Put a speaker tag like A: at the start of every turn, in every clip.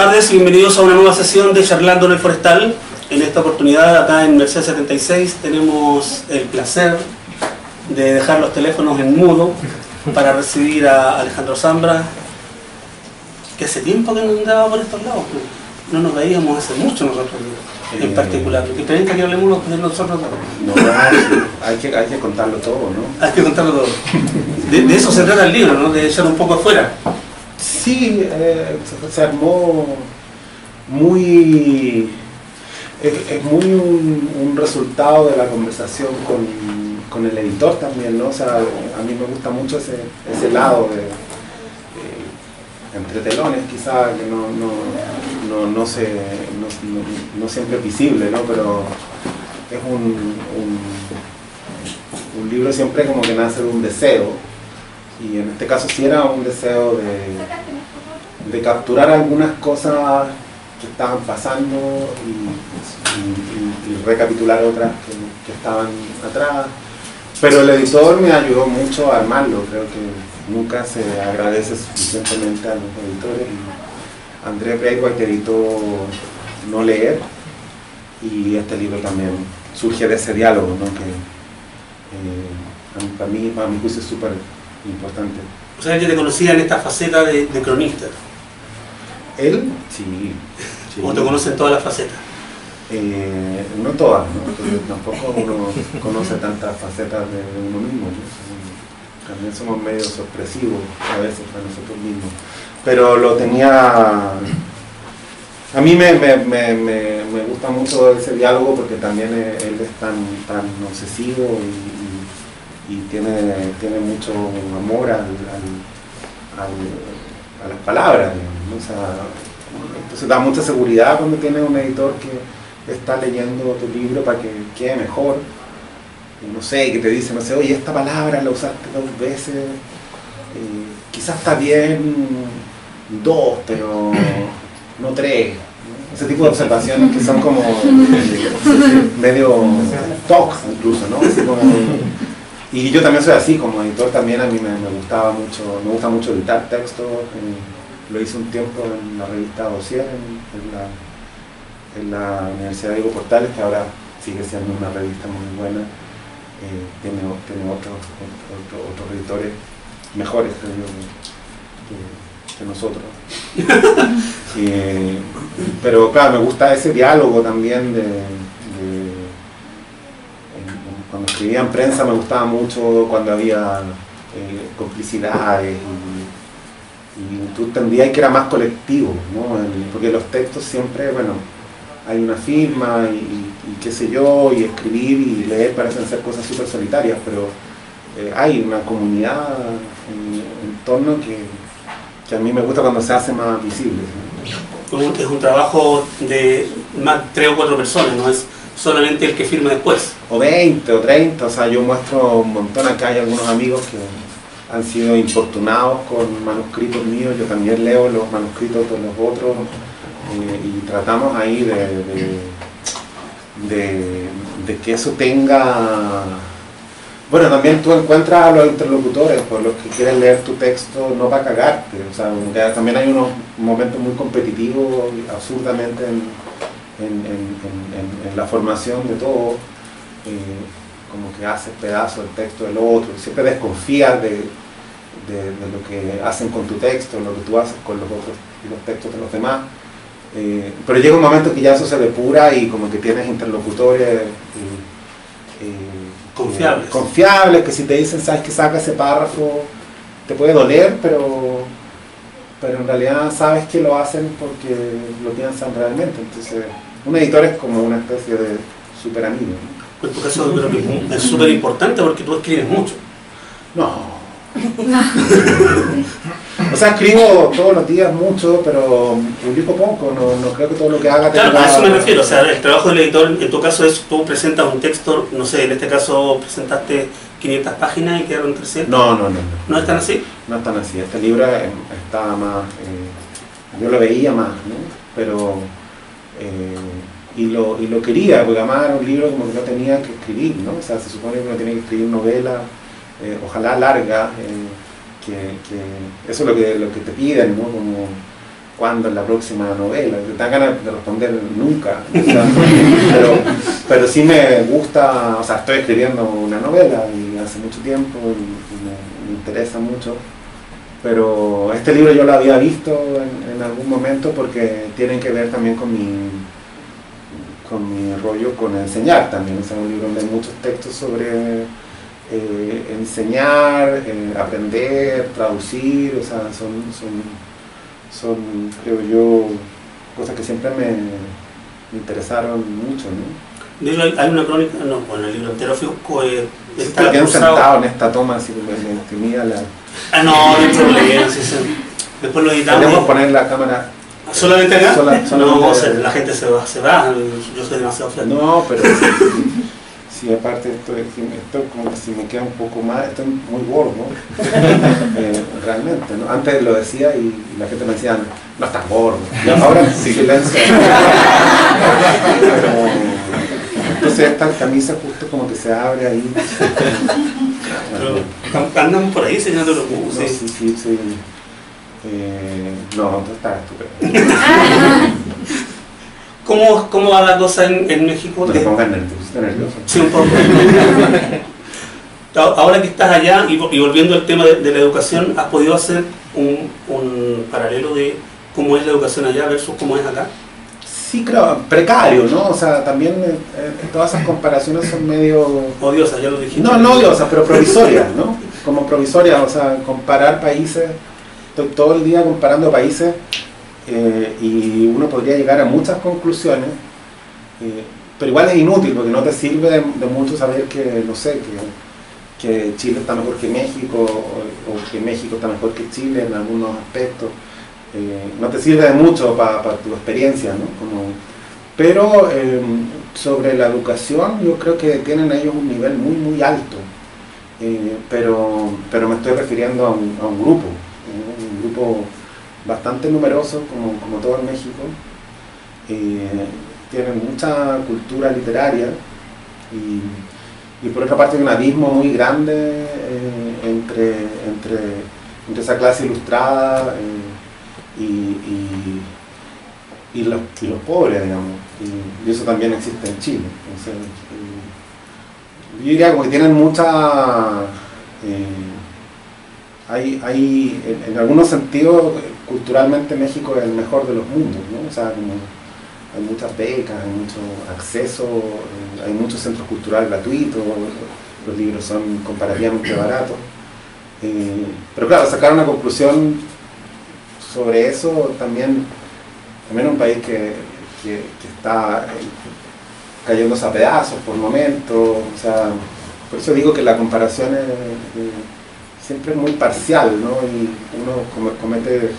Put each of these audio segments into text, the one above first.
A: tardes y bienvenidos a una nueva sesión de Charlando en el Forestal. En esta oportunidad, acá en Merced 76, tenemos el placer de dejar los teléfonos en mudo para recibir a Alejandro Zambra, que hace tiempo que no andaba por estos lados. No nos veíamos hace mucho nosotros en particular. ¿Te preventa que hablemos de nosotros?
B: No, hay que contarlo todo, ¿no?
A: Hay que contarlo todo. De eso se trata el libro, ¿no? De echar un poco afuera.
B: Sí, se armó muy... Es muy un resultado de la conversación con el editor también, ¿no? O sea, a mí me gusta mucho ese lado de entre telones, quizá, que no siempre es visible, ¿no? Pero es un libro siempre como que nace de un deseo, y en este caso sí era un deseo de capturar algunas cosas que estaban pasando y recapitular otras que estaban atrás. Pero el editor me ayudó mucho a armarlo. Creo que nunca se agradece suficientemente a los editores. André Braithwaite editó No Leer, y este libro también surge de ese diálogo, ¿no? Que para mi juicio es súper importante.
A: O sea, que te conocía en esta faceta de cronista.
B: ¿Él? Sí.
A: ¿O te conocen todas las facetas?
B: No todas, ¿no? Porque tampoco uno conoce tantas facetas de uno mismo, ¿no? También somos medio sorpresivos a veces para nosotros mismos. Pero lo tenía... A mí me gusta mucho ese diálogo, porque también él es tan obsesivo y tiene mucho amor a las palabras, ¿no? O sea, entonces da mucha seguridad cuando tienes un editor que está leyendo tu libro para que quede mejor. Y no sé, que te dice, no sé, oye, esta palabra la usaste 2 veces, quizás está bien 2, pero no 3. ¿No? Ese tipo de observaciones que son como medio talks incluso, ¿no? Así como, y yo también soy así, como editor también a mí me gusta mucho editar textos. Lo hice un tiempo en la revista Dossier, en la Universidad Diego Portales, que ahora sigue siendo una revista muy buena. Tiene otros editores mejores, creo yo, que nosotros. Pero claro, me gusta ese diálogo también cuando escribía en prensa me gustaba mucho cuando había complicidades y tú entendías que era más colectivo, ¿no? Porque los textos siempre, bueno, hay una firma y qué sé yo, y escribir y leer parecen ser cosas súper solitarias, pero hay una comunidad en torno que a mí me gusta cuando se hace más visible, ¿no?
A: Es un trabajo de más 3 o 4 personas, no es solamente el que firma después.
B: O 20 o 30, o sea, yo muestro un montón. Acá hay algunos amigos que han sido infortunados con manuscritos míos, yo también leo los manuscritos de los otros, y tratamos ahí de que eso tenga... Bueno, también tú encuentras a los interlocutores, por los que quieren leer tu texto, no para cagarte, o sea, también hay unos momentos muy competitivos, absurdamente en la formación de todo, como que haces pedazos del texto del otro, siempre desconfías de lo que hacen con tu texto, lo que tú haces con los otros y los textos de los demás. Pero llega un momento que ya eso se depura y como que tienes interlocutores confiables, que si te dicen, sabes que saca ese párrafo, te puede doler, pero en realidad sabes que lo hacen porque lo piensan realmente. Entonces un editor es como una especie de super amigo, ¿no?
A: En tu caso creo que es súper importante porque tú escribes mucho.
B: No. O sea, escribo todos los días mucho, pero publico poco, no creo que todo lo que haga tenga...
A: Claro, a eso me refiero, o sea, el trabajo del editor, en tu caso es, tú presentas un texto, no sé, en este caso presentaste 500 páginas y quedaron 300.
B: No.
A: ¿No es tan así?
B: No es tan así, este libro estaba más... yo lo veía más, ¿no? Pero... y lo quería, porque además era un libro como que no tenía que escribir, ¿no? O sea, se supone que uno tiene que escribir novela, ojalá larga, que eso es lo que te piden, ¿no? Como ¿cuándo es la próxima novela? Te dan ganas de responder nunca. O sea, pero sí me gusta, o sea, estoy escribiendo una novela y hace mucho tiempo y me interesa mucho. Pero este libro yo lo había visto en algún momento porque tienen que ver también con mi rollo con enseñar también. O sea, un libro donde hay muchos textos sobre enseñar, aprender, traducir, o sea, son, creo yo, cosas que siempre me interesaron mucho, ¿no?
A: De hecho, hay una crónica, no, bueno, el libro entero
B: está bien sentado en esta toma, así que me intimida la...
A: Ah, no hay problema, sí, sí. Después lo editamos.
B: Podemos poner la cámara...
A: ¿Solamente acá? No,
B: de...
A: la gente se va, yo soy demasiado flaco.
B: No, pero si aparte esto como que si me queda un poco más, estoy muy gordo, realmente, ¿no? Antes lo decía y la gente me decía, no estás gordo, y ahora silencio. Entonces esta camisa justo como que se abre ahí.
A: Pero andan por ahí enseñando los bus.
B: No, sí. No, tú estás estupendo.
A: ¿Cómo va la cosa en México?
B: No te pongas nervioso.
A: Sí, un poco. Ahora que estás allá y volviendo al tema de la educación, ¿has podido hacer un paralelo de cómo es la educación allá versus cómo es acá?
B: Sí, creo, precario, ¿no? O sea, también todas esas comparaciones son medio...
A: Odiosas, ya lo dijiste.
B: No odiosas, pero provisorias, ¿no? Como provisorias, o sea, comparar países, estoy todo el día comparando países y uno podría llegar a muchas conclusiones, pero igual es inútil porque no te sirve de mucho saber que, no sé, que Chile está mejor que México o que México está mejor que Chile en algunos aspectos. No te sirve de mucho para tu experiencia, ¿no? Pero sobre la educación yo creo que tienen ellos un nivel muy alto, pero me estoy refiriendo a un grupo bastante numeroso como todo en México. Tienen mucha cultura literaria y por otra parte hay un abismo muy grande entre esa clase ilustrada y los pobres, digamos, y eso también existe en Chile. Entonces, yo diría como que tienen mucha... hay en algunos sentidos, culturalmente México es el mejor de los mundos, ¿no? O sea, como hay muchas becas, hay mucho acceso, hay muchos centros culturales gratuitos, los libros son comparativamente baratos. Pero claro, sacar una conclusión sobre eso también es un país que está cayéndose a pedazos por momentos, o sea, por eso digo que la comparación siempre es muy parcial, ¿no? Y uno comete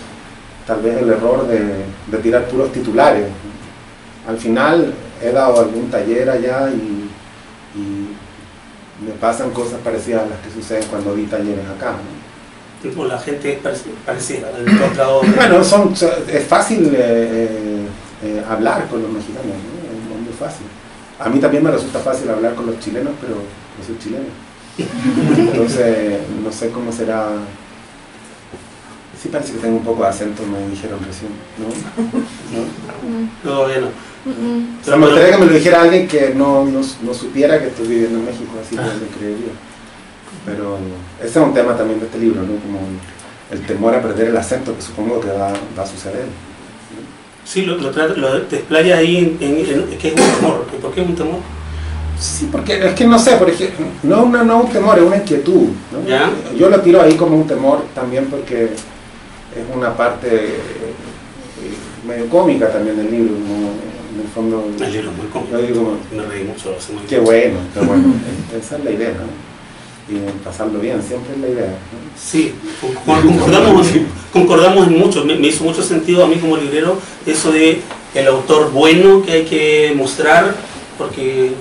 B: tal vez el error de tirar puros titulares. Al final he dado algún taller allá y me pasan cosas parecidas a las que suceden cuando di talleres acá, ¿no?
A: Tipo, la gente es parecida del otro lado.
B: Bueno, es fácil hablar con los mexicanos, ¿no? Es muy fácil. A mí también me resulta fácil hablar con los chilenos, pero no soy chileno. Entonces, no sé cómo será. Sí parece que tengo un poco de acento, me dijeron recién, ¿no?
A: Todavía no.
B: O sea, me gustaría que me lo dijera alguien que no supiera que estoy viviendo en México, así que me creería. Pero ese es un tema también de este libro, ¿no? Como el temor a perder el acento, que supongo que va a suceder, ¿no?
A: Sí, lo te explayas ahí en que es un temor. ¿Por qué es un temor?
B: Sí, porque es que no sé, por ejemplo, no un temor, es una inquietud, ¿no?
A: ¿Ya?
B: Yo lo tiro ahí como un temor también porque es una parte medio cómica también del libro, ¿no? En el fondo...
A: El libro es muy cómico, me reí mucho.
B: Qué bueno, esa es la idea, ¿no? Y pasarlo bien, siempre es la idea, ¿no?
A: Sí, concordamos en mucho. Me hizo mucho sentido a mí como librero eso de el autor bueno que hay que mostrar, porque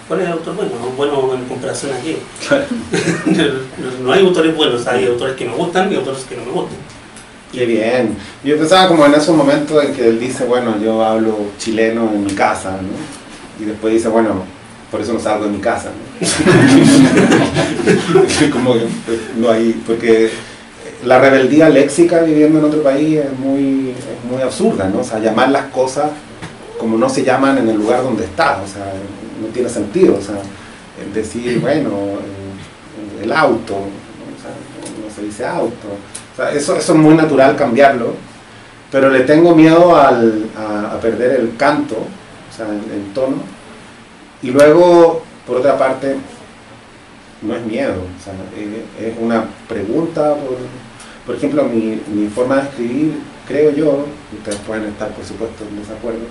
A: ¿cuál es el autor bueno? Bueno en comparación a qué.
B: Claro.
A: No hay autores buenos, hay autores que me gustan y autores que no me gustan.
B: Qué bien. Yo pensaba como en esos momentos en que él dice, bueno, yo hablo chileno en mi casa, ¿no? Y después dice, bueno, por eso no salgo de mi casa, ¿no? Como que no hay, porque la rebeldía léxica viviendo en otro país es muy absurda, ¿no? O sea, llamar las cosas como no se llaman en el lugar donde está, o sea, no tiene sentido, o sea, decir, bueno, el auto, ¿no? O sea, no se dice auto, o sea, eso es muy natural cambiarlo, pero le tengo miedo a perder el canto, o sea, el tono, y luego, por otra parte, no es miedo, o sea, es una pregunta, por ejemplo, mi forma de escribir, creo yo, ustedes pueden estar por supuesto en desacuerdo,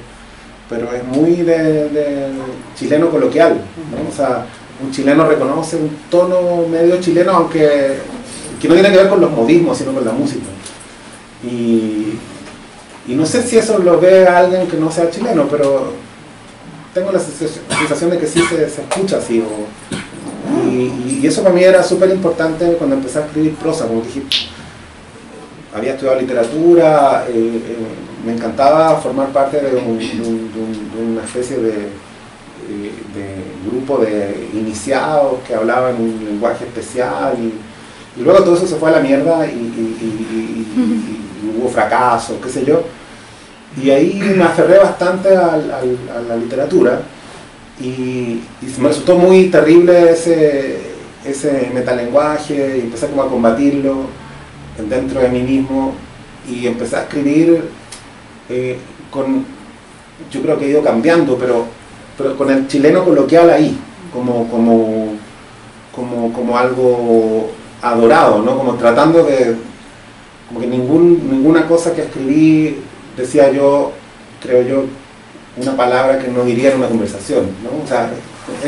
B: pero es muy de chileno coloquial, ¿no? O sea, un chileno reconoce un tono medio chileno, aunque que no tiene que ver con los modismos, sino con la música. Y no sé si eso lo ve a alguien que no sea chileno, pero tengo la sensación de que sí se escucha así. Y eso para mí era súper importante cuando empecé a escribir prosa, como dije, había estudiado literatura, me encantaba formar parte de una especie de grupo de iniciados que hablaban un lenguaje especial y luego todo eso se fue a la mierda y hubo fracasos, qué sé yo, y ahí me aferré bastante a la literatura y me resultó muy terrible ese metalenguaje y empecé como a combatirlo dentro de mí mismo y empecé a escribir yo creo que he ido cambiando, pero con el chileno coloquial ahí, como algo adorado, ¿no? Como tratando de, como que ninguna cosa que escribí decía yo, creo yo, una palabra que no diría en una conversación, ¿no? O sea,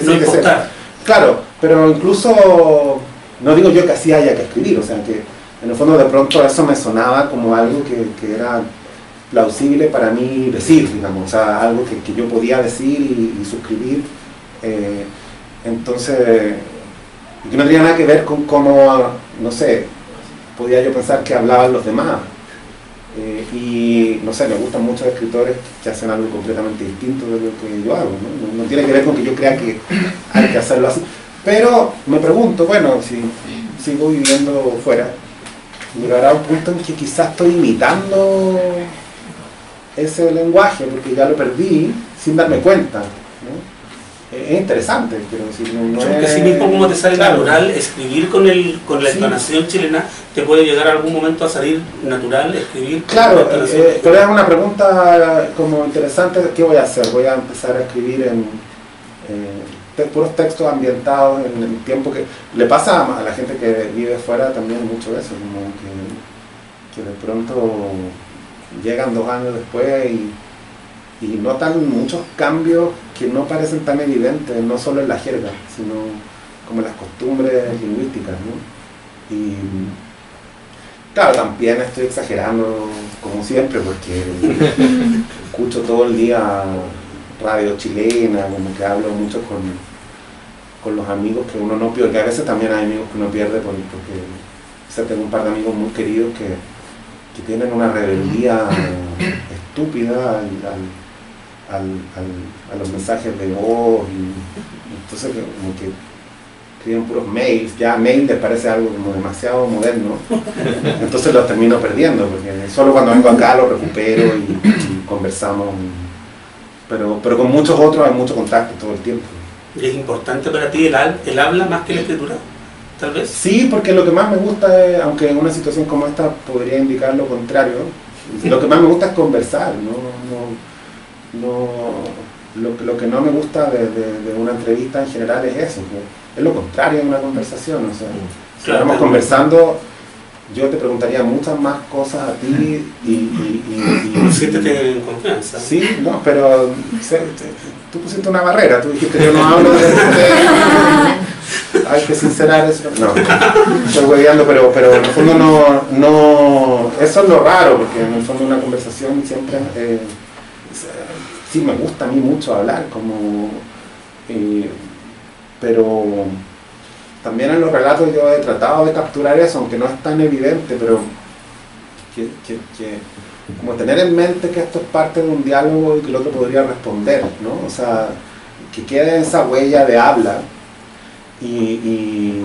A: no importa.
B: Claro, pero incluso, no digo yo que así haya que escribir, o sea, que en el fondo de pronto eso me sonaba como algo que era plausible para mí decir, digamos, o sea, algo que yo podía decir y suscribir, entonces, y que no tenía nada que ver con cómo, no sé, podía yo pensar que hablaban los demás, y no sé, me gustan muchos escritores que hacen algo completamente distinto de lo que yo hago, ¿no? No tiene que ver con que yo crea que hay que hacerlo así, pero me pregunto, bueno, si sigo viviendo fuera, llegará un punto en que quizás estoy imitando ese lenguaje porque ya lo perdí sin darme cuenta, ¿no? Es interesante, pero si no
A: es... que así mismo como te sale natural escribir con la entonación chilena, te puede llegar a algún momento a salir natural escribir con
B: la entonación. Pero es una pregunta como interesante. ¿Qué voy a hacer? Voy a empezar a escribir en puros textos ambientados en el tiempo que le pasa a la gente que vive fuera también mucho eso, como que de pronto llegan 2 años después y notan muchos cambios que no parecen tan evidentes, no solo en la jerga, sino como en las costumbres lingüísticas, ¿no? Y claro, también estoy exagerando como siempre porque escucho todo el día radio chilena, como que hablo mucho con los amigos que uno no pierde, que a veces también hay amigos que uno pierde porque tengo un par de amigos muy queridos que tienen una rebeldía estúpida a los mensajes de voz y entonces como que escriben puros mails, ya mail les parece algo como demasiado moderno, entonces los termino perdiendo porque solo cuando vengo acá los recupero y conversamos, pero con muchos otros hay mucho contacto todo el tiempo.
A: ¿Y es importante para ti el habla más que la escritura? Tal vez.
B: Sí, porque lo que más me gusta es, aunque en una situación como esta podría indicar lo contrario, lo que más me gusta es conversar, lo que no me gusta de una entrevista en general es eso, es lo contrario de una conversación, o sea, si estamos conversando, yo te preguntaría muchas más cosas a ti y
A: siéntete en confianza.
B: Sí, no, pero tú pusiste una barrera, tú dijiste que yo no hablo de hay que sincerar eso. No, estoy hueveando, pero en el fondo no, eso es lo raro, porque en el fondo una conversación siempre, sí me gusta a mí mucho hablar, pero también en los relatos yo he tratado de capturar eso, aunque no es tan evidente, pero como tener en mente que esto es parte de un diálogo y que el otro podría responder, ¿no? O sea, que quede esa huella de habla y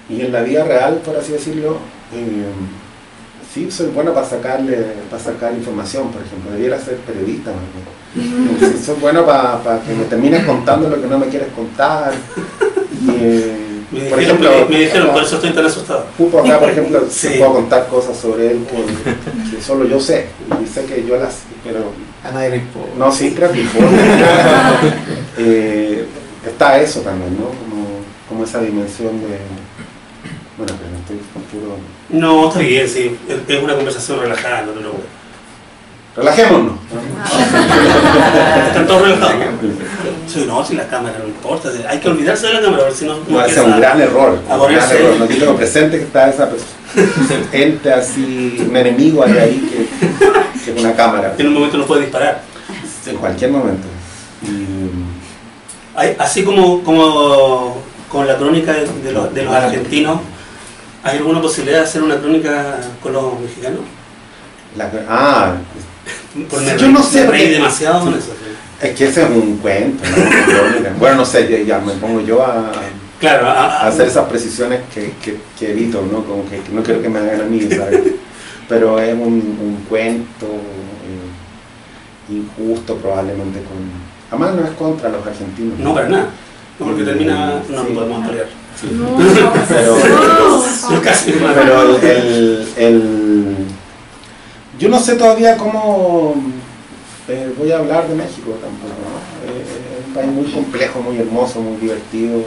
B: Y en la vida real, por así decirlo, sí, soy bueno para sacar información, por ejemplo. Debiera ser periodista, ¿no? Sí, soy bueno para que me termines contando lo que no me quieres contar.
A: Por ejemplo, me dijeron, por eso estoy tan asustado.
B: Pupo acá, por ejemplo,
A: sí.
B: puedo contar cosas sobre él que solo yo sé. Y sé que yo las... pero
C: a nadie le importa.
B: no, sí, creo que importa. Está eso también, ¿no? Como esa dimensión de... Bueno, pero no estoy con puro...
A: No, está bien, sí. Es una conversación relajada, no te lo voy.
B: Relajémonos.
A: Están todos relajados. Sí, no, si la cámara no importa. Hay que olvidarse de la cámara, a ver si no...
B: No, ese es un gran error. Un gran error. No tengo presente que está esa ente así, un enemigo ahí que es una cámara.
A: En un momento nos puede disparar.
B: En cualquier momento.
A: Así como con la crónica de los argentinos, ¿hay alguna posibilidad de hacer una crónica con los mexicanos?
B: Yo no sé.
A: Me reí demasiado con eso.
B: Es que ese es un cuento, ¿no? Bueno, no sé, ya me pongo yo a hacer esas precisiones que evito, ¿no? Como que no quiero que me hagan a mí, ¿sabes? Pero es un cuento injusto probablemente Además no es contra los argentinos.
A: No, para nada. No, porque termina... No, sí. Podemos pelear. Sí.
B: No.
A: Pero
B: yo no sé todavía cómo voy a hablar de México tampoco, ¿no? Es un país muy complejo, muy hermoso, muy divertido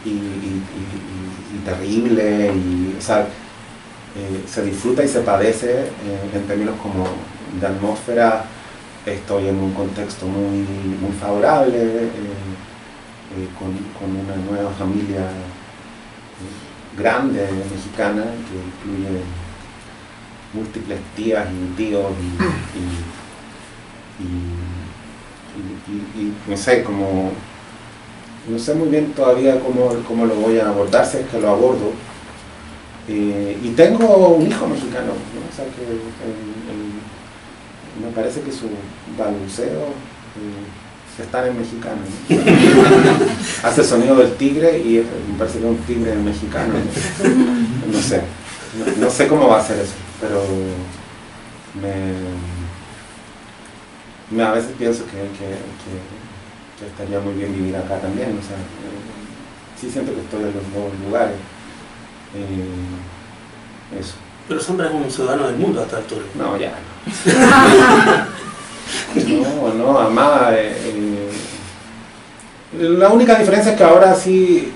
B: y terrible, o sea, se disfruta y se padece en términos como de atmósfera. Estoy en un contexto muy favorable, con una nueva familia grande mexicana que incluye múltiples tías y tíos y no sé, no sé muy bien todavía cómo lo voy a abordar, si es que lo abordo. Y tengo un hijo mexicano, ¿no? O sea que me parece que su balbuceo está en mexicano, ¿no? Hace el sonido del tigre y me parece que es un tigre mexicano, ¿no? No sé cómo va a ser eso, pero a veces pienso que estaría muy bien vivir acá también, o sea, sí siento que estoy en los dos lugares. Eso.
A: Pero Sombra es un ciudadano del mundo a esta altura.
B: No, ya. No, además la única diferencia es que ahora sí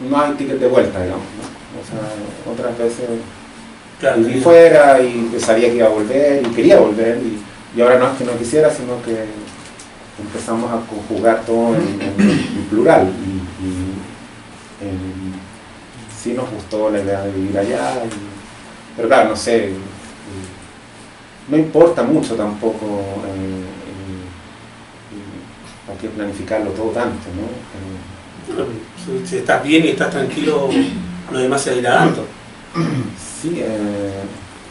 B: no hay ticket de vuelta, digamos, ¿no? O sea, otras veces viví fuera y sabía que iba a volver y quería volver y ahora no es que no quisiera, sino que empezamos a conjugar todo en plural y sí nos gustó la idea de vivir allá, pero claro, no sé, no importa mucho tampoco para qué planificarlo todo tanto, ¿no?
A: Si estás bien y estás tranquilo, lo demás se irá dando.
B: Sí,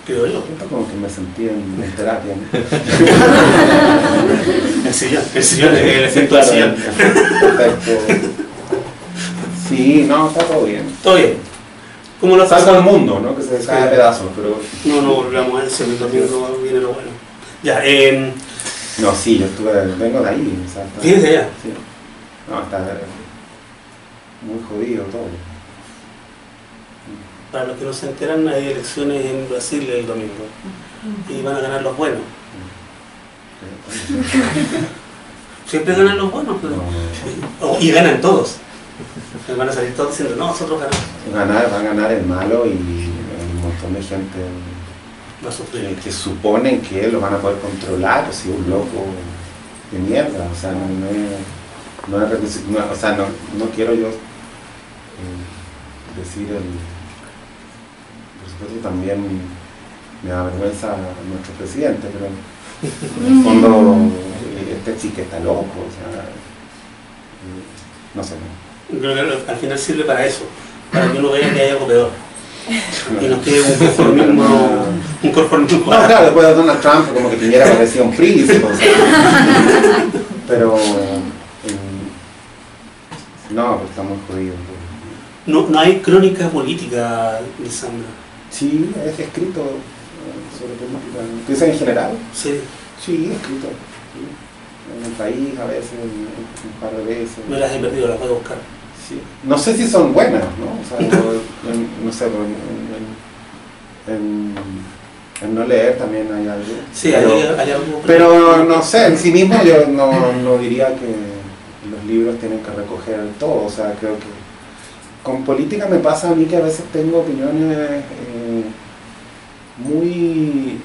A: creo yo.
B: Como que me sentí en terapia, ¿no?
A: El sillón, el efecto del sillón.
B: Perfecto. Sí, no, está todo bien.
A: Todo bien. ¿Cómo lo
B: salgo al mundo, ¿no? Que se cae a pedazos, pero...
A: No volvamos a ese, también viene lo bueno. Ya,
B: no, sí, vengo de ahí, o sea,
A: ¿vienes de allá?
B: Sí. No, está muy jodido todo.
A: Para los que no se enteran, hay elecciones en Brasil el domingo y van a ganar los buenos. Siempre ganan los buenos, pero... y ganan todos. Van a salir todos diciendo, no, nosotros ganamos.
B: Va a ganar el malo y un montón de gente
A: va a sufrir.
B: Que suponen que lo van a poder controlar, o si un loco de mierda, o sea, no quiero yo decir por supuesto también me da vergüenza nuestro presidente, pero en el fondo este sí que está loco, o sea, no sé.
A: Creo que al final sirve para eso, para que uno vea que hay algo peor y nos quede un conformismo.
B: No, claro, después de Donald Trump como que Piñera parecía un príncipe, o sea, pero no, pues estamos jodidos.
A: No hay crónica política, Lisandra.
B: Sí, es escrito sobre política. ¿Tú dices en general?
A: Sí.
B: Sí, escrito. Sí. En el país a veces, un par de veces.
A: Me las he perdido, las voy a buscar.
B: Sí. No sé si son buenas, ¿no? O sea, no sé, en no leer también hay algo.
A: Sí,
B: pero,
A: hay algo.
B: Pero no sé, en sí mismo yo no diría que los libros tienen que recoger todo. O sea, creo que con política me pasa a mí que a veces tengo opiniones muy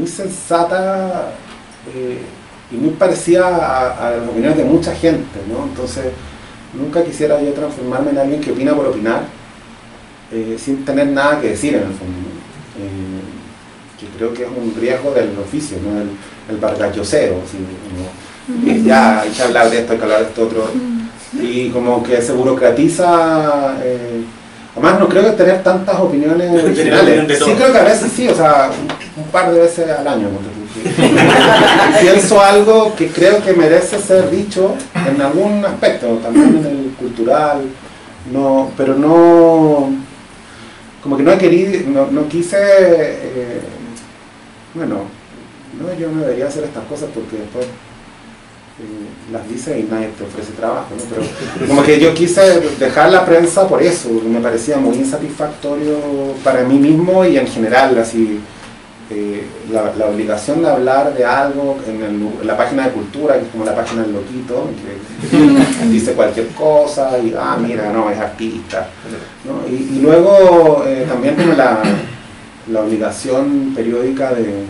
B: sensatas y muy parecidas a las opiniones de mucha gente, ¿no? Entonces, nunca quisiera yo transformarme en alguien que opina por opinar, sin tener nada que decir en el fondo, ¿no? Que creo que es un riesgo del oficio, ¿no? El bargalloseo, ¿sí? ¿No? Ya hay que hablar de esto, hay que hablar de esto otro, y como que se burocratiza. Además no creo que tener tantas opiniones originales. Sí, creo que a veces sí, o sea, un par de veces al año. Y pienso algo que creo que merece ser dicho en algún aspecto, también en el cultural, no, pero no, como que no he querido, no quise, bueno, no, yo no debería hacer estas cosas porque después las dice y nadie te ofrece trabajo, ¿no? Pero como que yo quise dejar la prensa por eso, porque me parecía muy insatisfactorio para mí mismo y en general, así, la obligación de hablar de algo en la página de cultura, que es como la página del loquito, que dice cualquier cosa y, mira, no, es artista, ¿no? Y luego también como la obligación periódica de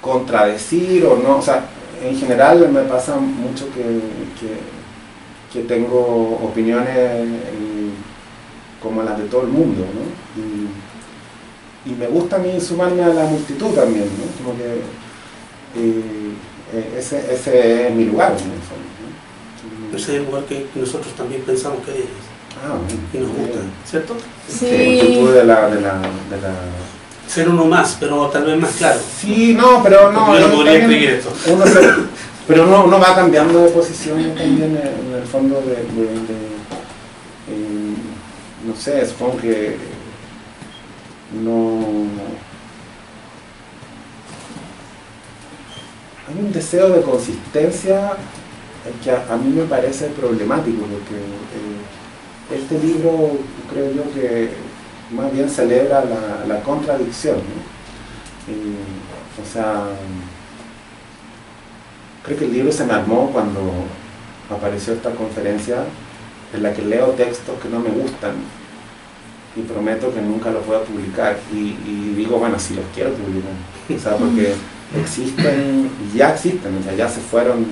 B: contradecir o no, o sea, en general me pasa mucho que tengo opiniones como las de todo el mundo, ¿no? Y me gusta a mí sumarme a la multitud también, ¿no? Como que ese es mi lugar en el fondo, ¿no?
A: Ese es el lugar que nosotros también pensamos que es. Y nos gusta, ¿cierto?
B: Sí, multitud de la
A: ser uno más, pero tal vez más claro.
B: Sí, no, pero no.
A: Yo no podría escribir esto.
B: Pero uno va cambiando de posición también en el fondo no sé, supongo que no. Hay un deseo de consistencia que a mí me parece problemático, porque este libro creo yo que más bien celebra la contradicción, ¿no? O sea, creo que el libro se me armó cuando apareció esta conferencia en la que leo textos que no me gustan y prometo que nunca los voy a publicar y digo, bueno, si los quiero publicar, o sea, porque existen, ya existen, o sea, ya se fueron.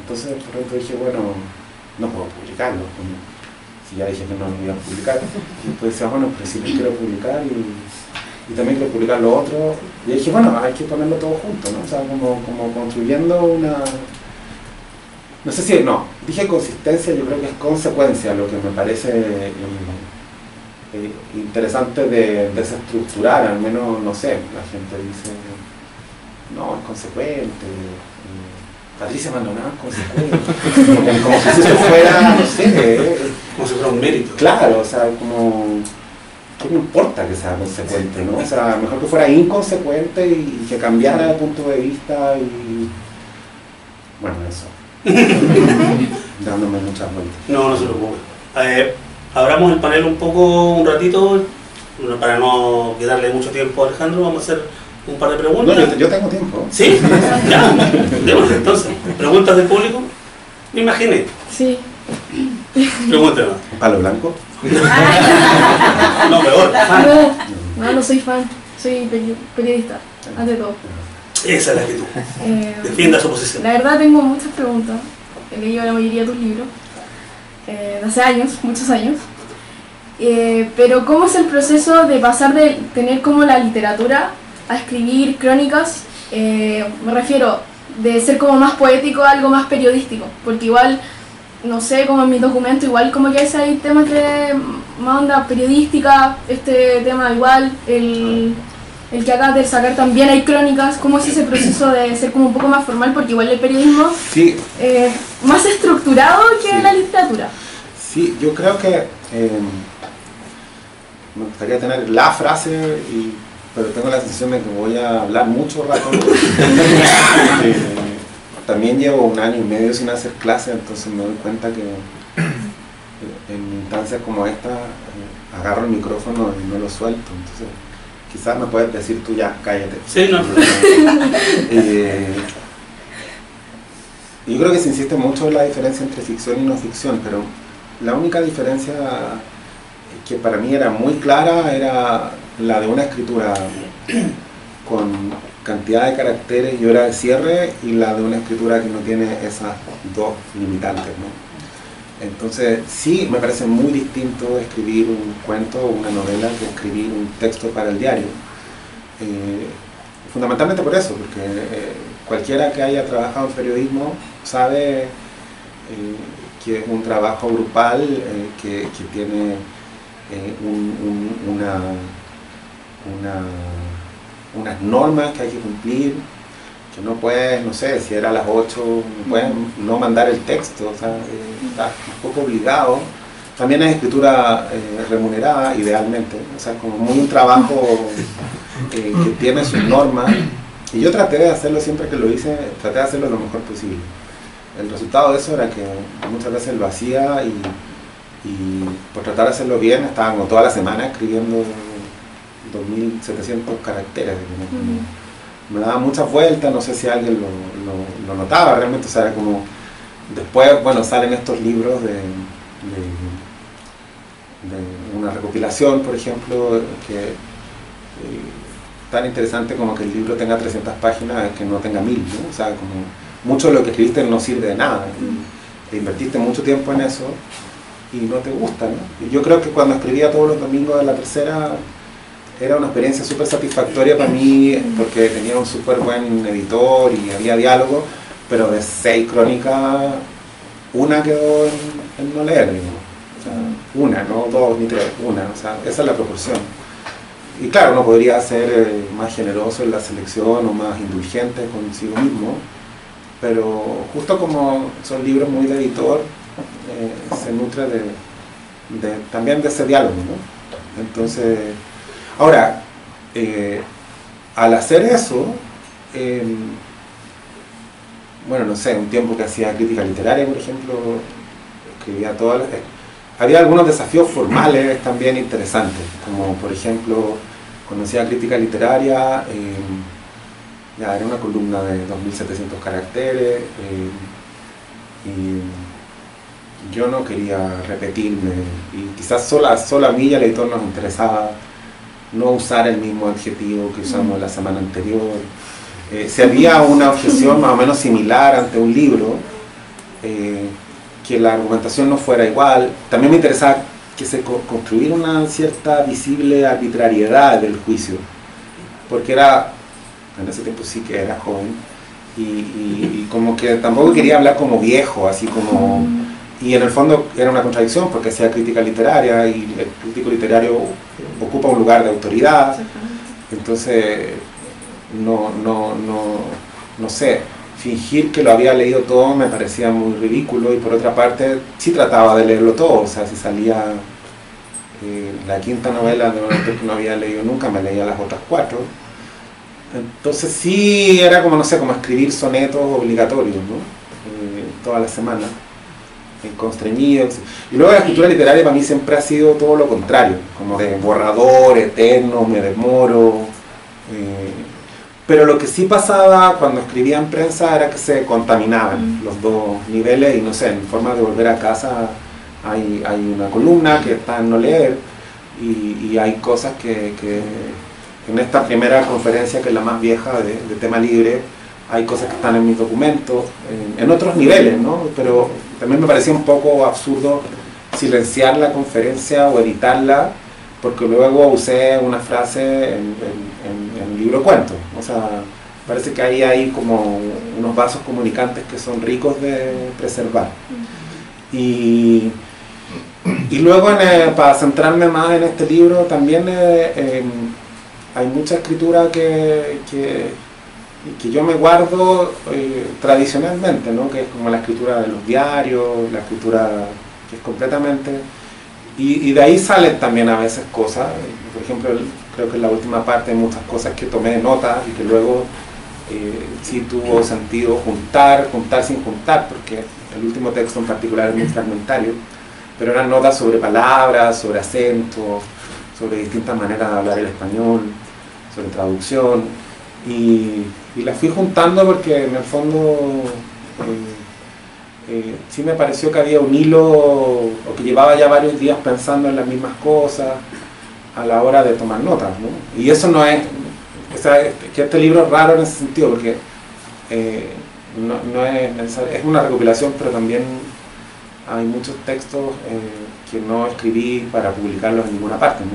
B: Entonces por ejemplo dije, bueno, no puedo publicarlos, si ya dije que no los iba a publicar. Y después decía, bueno, pero si los quiero publicar y también quiero publicar lo otro, y dije, bueno, hay que ponerlo todo junto, ¿no? O sea, como construyendo una, no sé si, no, dije consistencia, yo creo que es consecuencia, lo que me parece interesante de desestructurar, al menos, no sé, la gente dice, no, es consecuente, Patricia Maldonado es consecuente, como si eso fuera, no sé,
A: como si fuera un mérito.
B: Claro, o sea, como, ¿qué me importa que sea consecuente, no? O sea, mejor que fuera inconsecuente y que cambiara de punto de vista y, bueno, eso. Dándome muchas vueltas.
A: No se preocupe. Abramos el panel un ratito, para no quedarle mucho tiempo a Alejandro. Vamos a hacer un par de preguntas.
B: No, yo tengo tiempo.
A: ¿Sí? Ya, démosle entonces. ¿Preguntas del público? Me imaginé.
C: Sí.
A: Pregúnteme.
B: ¿Palo blanco?
A: No, peor.
C: No soy fan. Soy periodista, ante todo.
A: Esa es la actitud. Defienda su posición.
C: La verdad tengo muchas preguntas. He leído la mayoría de tus libros. De hace años, muchos años. Pero ¿cómo es el proceso de pasar de tener como la literatura a escribir crónicas? Me refiero de ser como más poético a algo más periodístico, porque igual, no sé, como en mi documento, igual como que hay temas de más onda periodística, este tema igual, el que acabas de sacar también hay crónicas. ¿Cómo es ese proceso de ser como un poco más formal? Porque igual el periodismo
B: sí.
C: más estructurado que
B: Sí.
C: la literatura.
B: Sí, yo creo que me gustaría tener la frase, pero tengo la sensación de que voy a hablar mucho rato. También llevo 1 año y medio sin hacer clases, entonces me doy cuenta que en instancias como esta agarro el micrófono y no lo suelto. Entonces, quizás me puedes decir tú ya, cállate.
A: Sí, no.
B: Yo creo que se insiste mucho en la diferencia entre ficción y no ficción, pero la única diferencia que para mí era muy clara era la de una escritura con cantidad de caracteres y hora de cierre, y la de una escritura que no tiene esas dos limitantes, ¿no? Entonces sí me parece muy distinto escribir un cuento o una novela que escribir un texto para el diario. Fundamentalmente por eso, porque cualquiera que haya trabajado en periodismo sabe que es un trabajo grupal, que tiene unas normas que hay que cumplir, que no puedes, no sé, si era a las 8, no puedes no mandar el texto, o sea, estás un poco obligado. También es escritura remunerada, idealmente, o sea, como muy un trabajo que tiene sus normas, y yo traté de hacerlo siempre que lo hice, traté de hacerlo lo mejor posible. El resultado de eso era que muchas veces lo hacía y por tratar de hacerlo bien estaba como toda la semana escribiendo 2.700 caracteres. Me daba muchas vueltas, no sé si alguien lo notaba realmente, o sea, era como... Después, bueno, salen estos libros de una recopilación, por ejemplo, que tan interesante como que el libro tenga 300 páginas, que no tenga 1000, ¿no? O sea, como mucho de lo que escribiste no sirve de nada, y invertiste mucho tiempo en eso y no te gusta, ¿no? Y yo creo que cuando escribía todos los domingos de La Tercera era una experiencia súper satisfactoria para mí, porque tenía un súper buen editor y había diálogo, pero de 6 crónicas, una quedó en no leer, digamos. O sea, una, no 2 ni 3, una, o sea, esa es la proporción. Y claro, uno podría ser más generoso en la selección o más indulgente consigo mismo, pero justo como son libros muy de editor, se nutre también de ese diálogo, ¿no? Entonces, ahora, al hacer eso, bueno, no sé, un tiempo que hacía crítica literaria, por ejemplo, escribía todas las... Había algunos desafíos formales también interesantes, como por ejemplo, cuando hacía crítica literaria, ya era una columna de 2.700 caracteres, y yo no quería repetirme, y quizás solo a mí y al editor nos interesaba no usar el mismo adjetivo que usamos la semana anterior. Si había una objeción más o menos similar ante un libro, que la argumentación no fuera igual. También me interesaba que se construyera una cierta visible arbitrariedad del juicio, porque en ese tiempo sí que era joven, y como que tampoco quería hablar como viejo, así como... Y en el fondo era una contradicción, porque hacía crítica literaria, y el crítico literario ocupa un lugar de autoridad, entonces no sé, fingir que lo había leído todo me parecía muy ridículo, y por otra parte sí trataba de leerlo todo, o sea, si salía la 5ª novela de un autor que no había leído nunca, me leía las otras 4. Entonces sí era como, no sé, como escribir sonetos obligatorios, ¿no? Toda la semana, constreñido. Y luego la escritura literaria para mí siempre ha sido todo lo contrario, como de borrador, eterno, me demoro. Pero lo que sí pasaba cuando escribía en prensa era que se contaminaban los dos niveles, y no sé, en forma de volver a casa hay una columna que está en no leer, y hay cosas que en esta primera conferencia, que es la más vieja de tema libre, hay cosas que están en mis documentos, en otros niveles, ¿no? Pero también me parecía un poco absurdo silenciar la conferencia o editarla, porque luego usé una frase en el libro cuento. O sea, parece que ahí hay como unos vasos comunicantes que son ricos de preservar. Y luego, para centrarme más en este libro, también hay mucha escritura que que yo me guardo tradicionalmente, ¿no? Que es como la escritura de los diarios, la escritura que es completamente... Y de ahí salen también a veces cosas, por ejemplo, creo que en la última parte hay muchas cosas que tomé de nota y que luego sí tuvo sentido juntar sin juntar, porque el último texto en particular es muy fragmentario, pero eran notas sobre palabras, sobre acentos, sobre distintas maneras de hablar el español, sobre traducción, y las fui juntando porque en el fondo sí me pareció que había un hilo, o que llevaba ya varios días pensando en las mismas cosas a la hora de tomar notas, ¿no? Y eso no es, o sea, que este libro es raro en ese sentido, porque no es necesario, es una recopilación, pero también hay muchos textos que no escribí para publicarlos en ninguna parte, ¿no?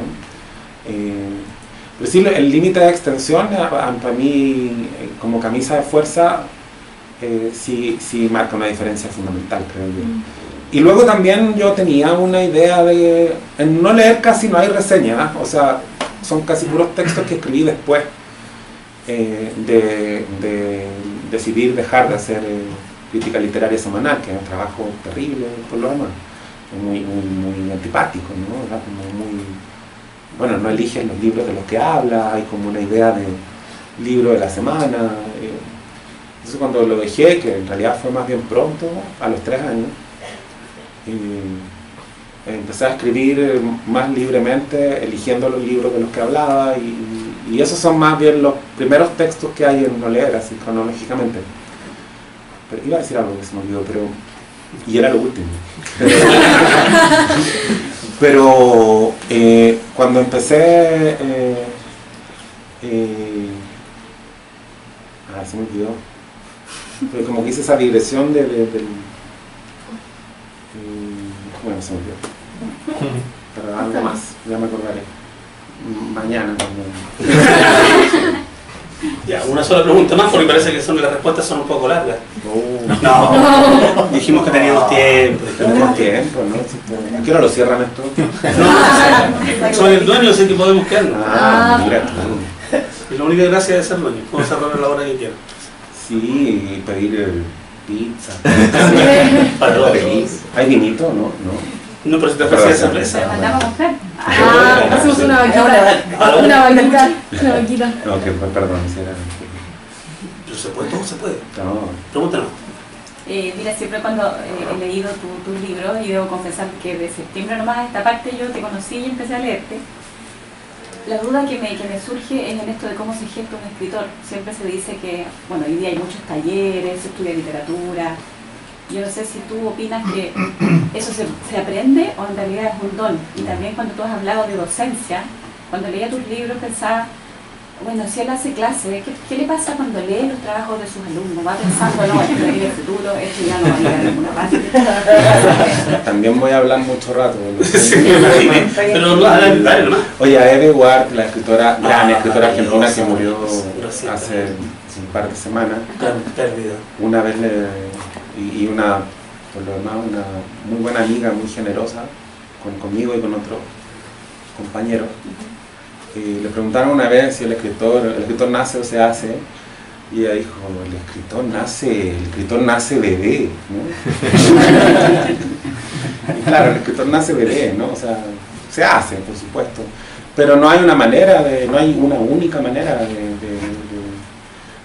B: Pero sí, el límite de extensión para mí, como camisa de fuerza, sí marca una diferencia fundamental, creo yo. Y luego también yo tenía una idea de, en no leer casi no hay reseñas, o sea, son casi puros textos que escribí después de decidir dejar de hacer crítica literaria semanal, que es un trabajo terrible por lo demás, muy antipático, ¿no? Era como muy, bueno, no eliges los libros de los que hablas, hay como una idea de libro de la semana. Entonces cuando lo dejé, que en realidad fue más bien pronto, a los 3 años, empecé a escribir más libremente, eligiendo los libros de los que hablaba, y esos son más bien los primeros textos que hay en No Leer, así cronológicamente. Pero iba a decir algo que se me olvidó, y era lo último. Pero cuando empecé, se me olvidó. Pero como que hice esa digresión del... bueno, se me olvidó. Pero algo más, ya me acordaré. Mañana cuando...
A: Ya, una sola pregunta más, porque parece que las respuestas son un poco largas.
B: No,
A: Dijimos que teníamos tiempo.
B: tenemos tiempo, ¿no? ¿A qué hora lo cierran esto?
A: No, soy el dueño, así que podemos quedarnos.
B: Mira.
A: Y la única gracia de ser dueño, puedo cerrar a la hora que quiera.
B: Sí, pedir pizza.
A: Para los
B: ¿Hay vinito? No.
A: No, pero si te ofrecía cerveza.
D: Te mandamos a buscar.
C: Hacemos una vaquita. Una vaquita.
B: No, que perdón, si era...
A: Pero se puede, todo se puede.
B: No.
A: Pregúntanos.
D: Mira, siempre cuando he leído tus libros, y debo confesar que de septiembre nomás a esta parte yo te conocí y empecé a leerte, la duda que me surge es en esto de cómo se gesta un escritor. Siempre se dice que, bueno, hoy día hay muchos talleres, se estudia literatura. Yo no sé si tú opinas que eso se aprende o en realidad es un don. Y también cuando tú has hablado de docencia, cuando leía tus libros pensaba, bueno, si él hace clase, ¿qué le pasa cuando lee los trabajos de sus alumnos? Va pensando, no, esto en el futuro, esto ya no va a llegar a ninguna parte.
B: También voy a hablar mucho rato.
A: Sí, me imaginé. Pero dale nomás.
B: Oye, a Eve Ward, la escritora, gran escritora argentina que murió hace un par de semanas,
A: Pérdida.
B: una vez y una, por lo demás, una muy buena amiga, muy generosa, conmigo y con otros compañeros. Le preguntaron una vez si el escritor nace o se hace, y ella dijo, el escritor nace bebé, ¿no? Y claro, el escritor nace bebé, ¿no? O sea, se hace, por supuesto, pero no hay una única manera de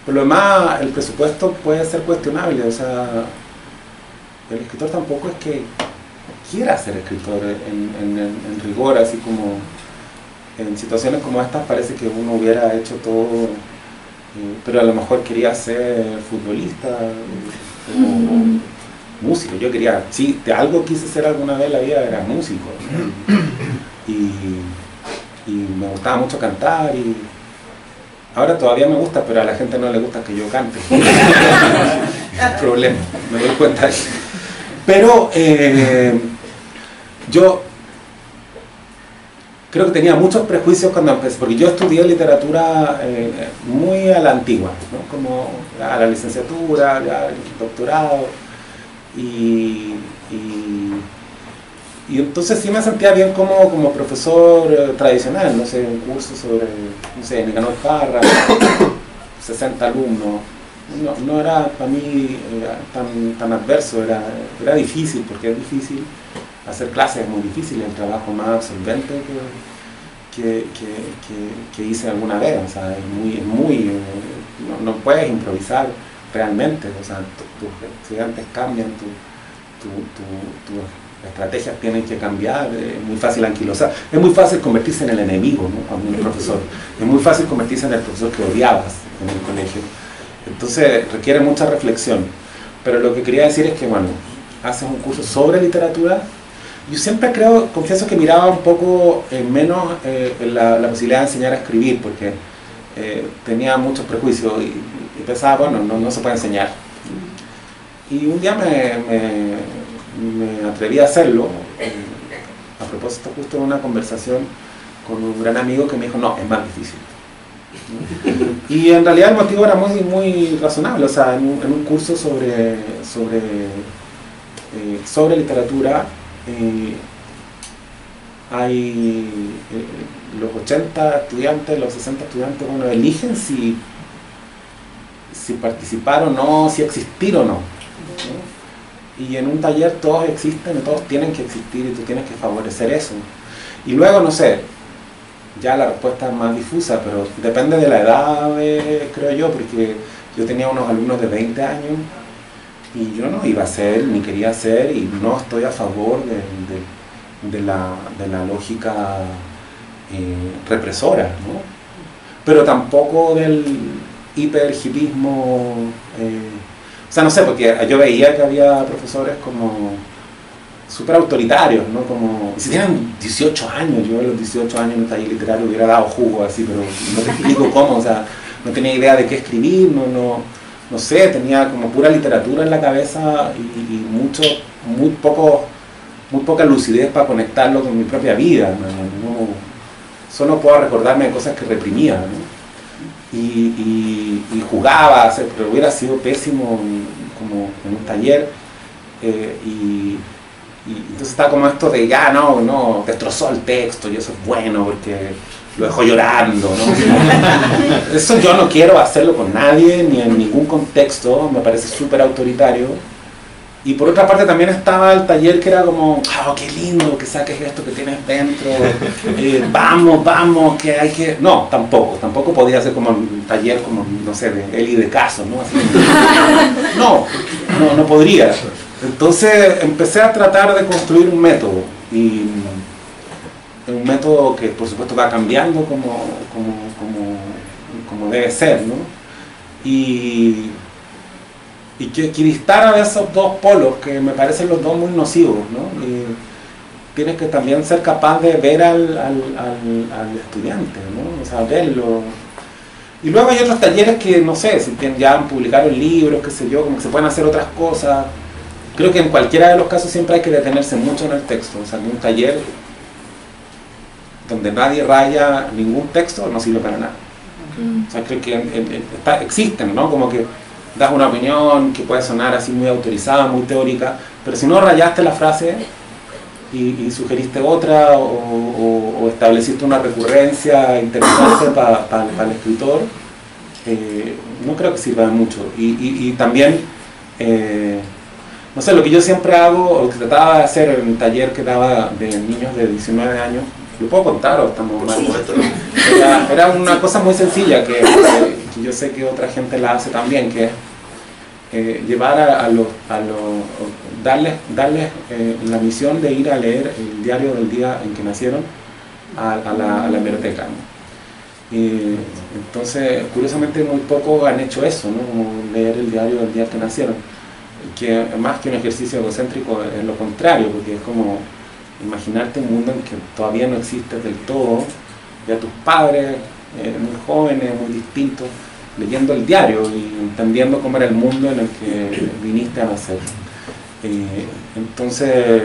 B: por lo demás, el presupuesto puede ser cuestionable, o sea, el escritor tampoco es que quiera ser escritor en rigor, así como en situaciones como estas parece que uno hubiera hecho todo, pero a lo mejor quería ser futbolista o músico. Yo quería, sí, de algo quise ser alguna vez en la vida, era músico, ¿no? Y me gustaba mucho cantar, y ahora todavía me gusta, pero a la gente no le gusta que yo cante. Es problema, me doy cuenta de eso. Pero yo creo que tenía muchos prejuicios cuando empecé, porque yo estudié literatura muy a la antigua, ¿no? Como a la licenciatura, al doctorado, y entonces sí me sentía bien como profesor tradicional, no sé, un curso sobre, no sé, Nicanor Parra, 60 alumnos, no era para mí tan adverso, era difícil, porque es difícil hacer clases, es muy difícil, el trabajo más absorbente que hice alguna vez, o sea, no puedes improvisar realmente, o sea, tus estudiantes cambian, tus estrategias tienen que cambiar, es muy fácil anquilosar, es muy fácil convertirse en el enemigo, ¿no? Cuando uno es profesor, es muy fácil convertirse en el profesor que odiabas en el colegio, entonces requiere mucha reflexión, pero lo que quería decir es que, bueno, haces un curso sobre literatura. Yo siempre confieso que miraba un poco menos la posibilidad de enseñar a escribir, porque tenía muchos prejuicios y pensaba, bueno, no se puede enseñar. Y un día me atreví a hacerlo, a propósito justo de una conversación con un gran amigo que me dijo, no, es más difícil. Y en realidad el motivo era muy razonable, o sea, en un curso sobre literatura, hay los 80 estudiantes, los 60 estudiantes, bueno, eligen si participar o no, si existir o no, ¿no? Y en un taller todos existen y todos tienen que existir y tú tienes que favorecer eso. Y luego, no sé, ya la respuesta es más difusa, pero depende de la edad, creo yo, porque yo tenía unos alumnos de 20 años y yo no iba a ser, ni quería ser, y no estoy a favor de la lógica represora, ¿no? Pero tampoco del hiper-hipismo, o sea, no sé, porque yo veía que había profesores como súper autoritarios, ¿no? Como, si tienen 18 años, yo a los 18 años en un taller literario hubiera dado jugo así, pero no te explico cómo, o sea, no tenía idea de qué escribir, no sé, tenía como pura literatura en la cabeza y muy poca lucidez para conectarlo con mi propia vida, solo puedo recordarme de cosas que reprimía, ¿no? Y jugaba, pero hubiera sido pésimo como en un taller, y entonces está como esto de ya no, destrozó el texto y eso es bueno porque lo dejó llorando, ¿no? Eso yo no quiero hacerlo con nadie, ni en ningún contexto, me parece súper autoritario. Y por otra parte también estaba el taller que era como, oh, qué lindo que saques esto que tienes dentro, vamos, que hay que... No, tampoco podía ser como un taller como, no sé, de Eli de Caso, ¿no? Así, no podría. Entonces empecé a tratar de construir un método, y un método que por supuesto va cambiando como debe ser, ¿no? Y que equidistara de esos dos polos que me parecen los dos muy nocivos, ¿no? Y tienes que también ser capaz de ver al estudiante, ¿no? O sea, verlo. Y luego hay otros talleres que, no sé, si ya publicaron libros, qué sé yo, como que se pueden hacer otras cosas. Creo que en cualquiera de los casos siempre hay que detenerse mucho en el texto. O sea, en un taller donde nadie raya ningún texto no sirve para nada. O sea, creo que existen, ¿no? Como que das una opinión que puede sonar así muy autorizada, muy teórica, pero si no rayaste la frase y sugeriste otra o estableciste una recurrencia interesante para el escritor, no creo que sirva de mucho. Y también, no sé, lo que yo siempre hago, o lo que trataba de hacer en un taller que daba de niños de 19 años, ¿lo puedo contar o estamos mal? Era una cosa muy sencilla que yo sé que otra gente la hace también, que es llevar darles la misión de ir a leer el diario del día en que nacieron a la biblioteca, ¿no? Entonces, curiosamente, muy pocos han hecho eso, ¿no? Como leer el diario del día que nacieron, que más que un ejercicio egocéntrico es lo contrario, porque es como imaginarte un mundo en que todavía no existes del todo, ya tus padres, muy jóvenes, muy distintos, leyendo el diario y entendiendo cómo era el mundo en el que viniste a nacer. Entonces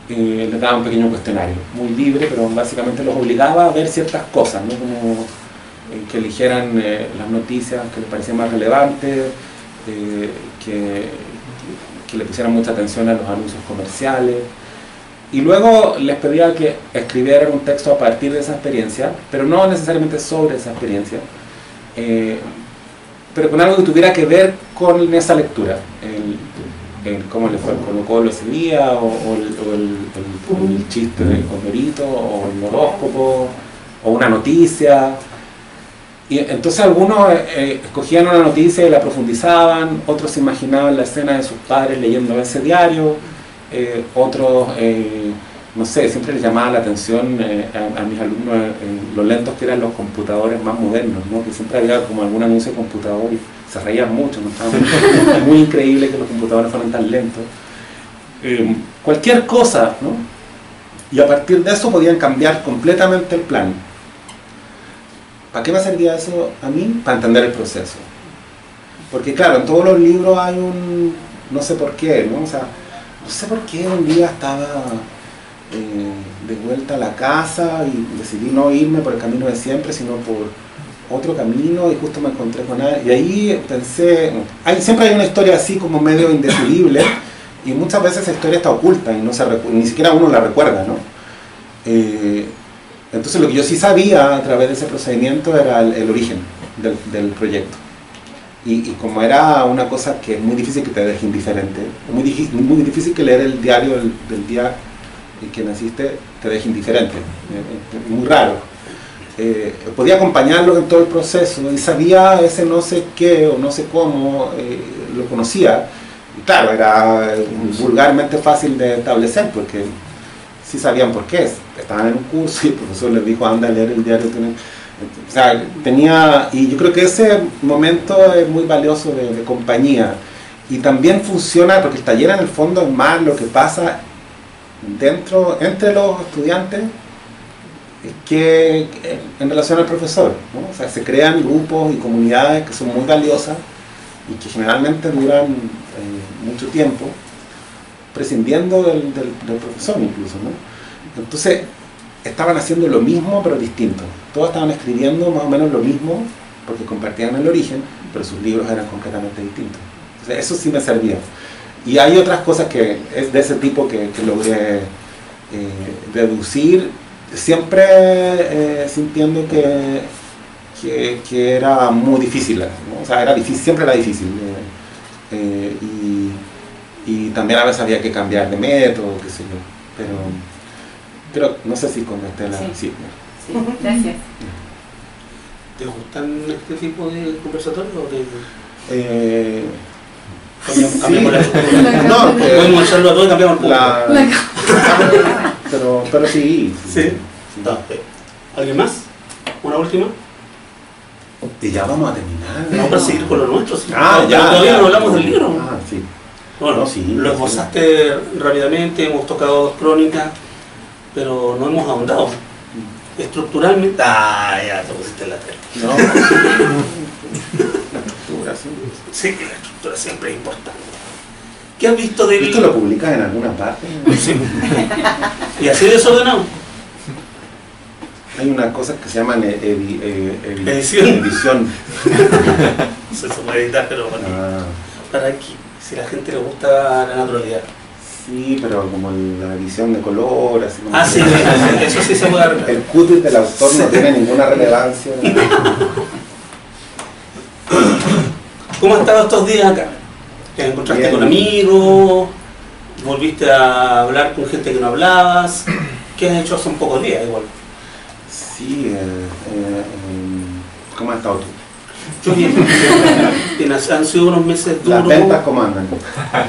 B: les daba un pequeño cuestionario, muy libre, pero básicamente los obligaba a ver ciertas cosas, ¿no? Como que eligieran las noticias que les parecían más relevantes, que le pusieran mucha atención a los anuncios comerciales. Y luego les pedía que escribieran un texto a partir de esa experiencia, pero no necesariamente sobre esa experiencia, pero con algo que tuviera que ver con esa lectura, cómo le fue el Colo-Colo ese día, o el chiste del Condorito, o el horóscopo, o una noticia. Y entonces algunos escogían una noticia y la profundizaban, otros se imaginaban la escena de sus padres leyendo ese diario, otros, no sé, siempre les llamaba la atención a mis alumnos lo lentos que eran los computadores más modernos, ¿no? Que siempre había como algún anuncio de computador y se reían mucho, ¿no? Estaba muy increíble que los computadores fueran tan lentos. Cualquier cosa, ¿no? Y a partir de eso podían cambiar completamente el plan. ¿Para qué me servía eso a mí? Para entender el proceso. Porque claro, en todos los libros hay un... no sé por qué, ¿no? O sea, no sé por qué un día estaba de vuelta a la casa y decidí no irme por el camino de siempre, sino por otro camino, y justo me encontré con él. Y ahí pensé... siempre hay una historia así como medio indecidible, y muchas veces esa historia está oculta y no ni siquiera uno la recuerda, ¿no? Entonces lo que yo sí sabía a través de ese procedimiento era el origen del proyecto. Y como era una cosa que es muy difícil que te deje indiferente, muy difícil que leer el diario del día en que naciste te deje indiferente, muy raro. Podía acompañarlo en todo el proceso y sabía ese no sé qué o no sé cómo, lo conocía. Y claro, era vulgarmente fácil de establecer porque sí sabían por qué. Estaban en un curso y el profesor les dijo anda a leer el diario. O sea, y yo creo que ese momento es muy valioso de compañía. Y también funciona porque el taller en el fondo es más lo que pasa entre los estudiantes que en relación al profesor, ¿no? O sea, se crean grupos y comunidades que son muy valiosas y que generalmente duran mucho tiempo, prescindiendo del profesor incluso, ¿no? Entonces estaban haciendo lo mismo pero distinto. Todos estaban escribiendo más o menos lo mismo porque compartían el origen, pero sus libros eran completamente distintos. Entonces eso sí me servía. Y hay otras cosas que es de ese tipo que logré deducir, siempre sintiendo que era muy difícil, ¿no? O sea, era difícil, siempre era difícil. Y también a veces había que cambiar de método, qué sé yo. Pero no sé si contesté la...
D: Sí, gracias.
A: ¿Te gustan este tipo de conversatorios o
B: sí.
A: No, podemos echarlo a todo y cambiamos el punto.
B: Pero sí.
A: Sí. ¿Alguien más? ¿Una última?
B: Y ya vamos a terminar.
A: Vamos a seguir con lo nuestro. ¿Sí?
B: Ya,
A: todavía no hablamos del libro.
B: Sí.
A: Bueno,
B: No, sí,
A: lo esbozaste rápidamente, hemos tocado dos crónicas, pero no hemos ahondado. Estructuralmente... ya te pusiste la tela.
B: No. La estructura, sí.
A: Sí, que la estructura siempre es importante. ¿Qué has visto del...?
B: ¿Esto lo publicas en alguna parte?
A: Sí. ¿Y así desordenado?
B: Hay unas cosas que se llaman
A: edición. No sé, se puede editar, pero bueno. Para aquí, si a la gente le gusta la naturalidad.
B: Sí, pero como la edición de color, así como...
A: Sí, eso sí se puede arreglar.
B: El cutis del autor no tiene ninguna relevancia.
A: ¿Cómo has estado estos días acá? ¿Te encontraste
B: Bien.
A: con amigos? ¿Volviste a hablar con gente que no hablabas? ¿Qué has hecho hace un pocos días igual?
B: Sí, ¿cómo has estado tú?
A: Yo bien. Han sido unos meses duros.
B: Las ventas, ¿cómo andan?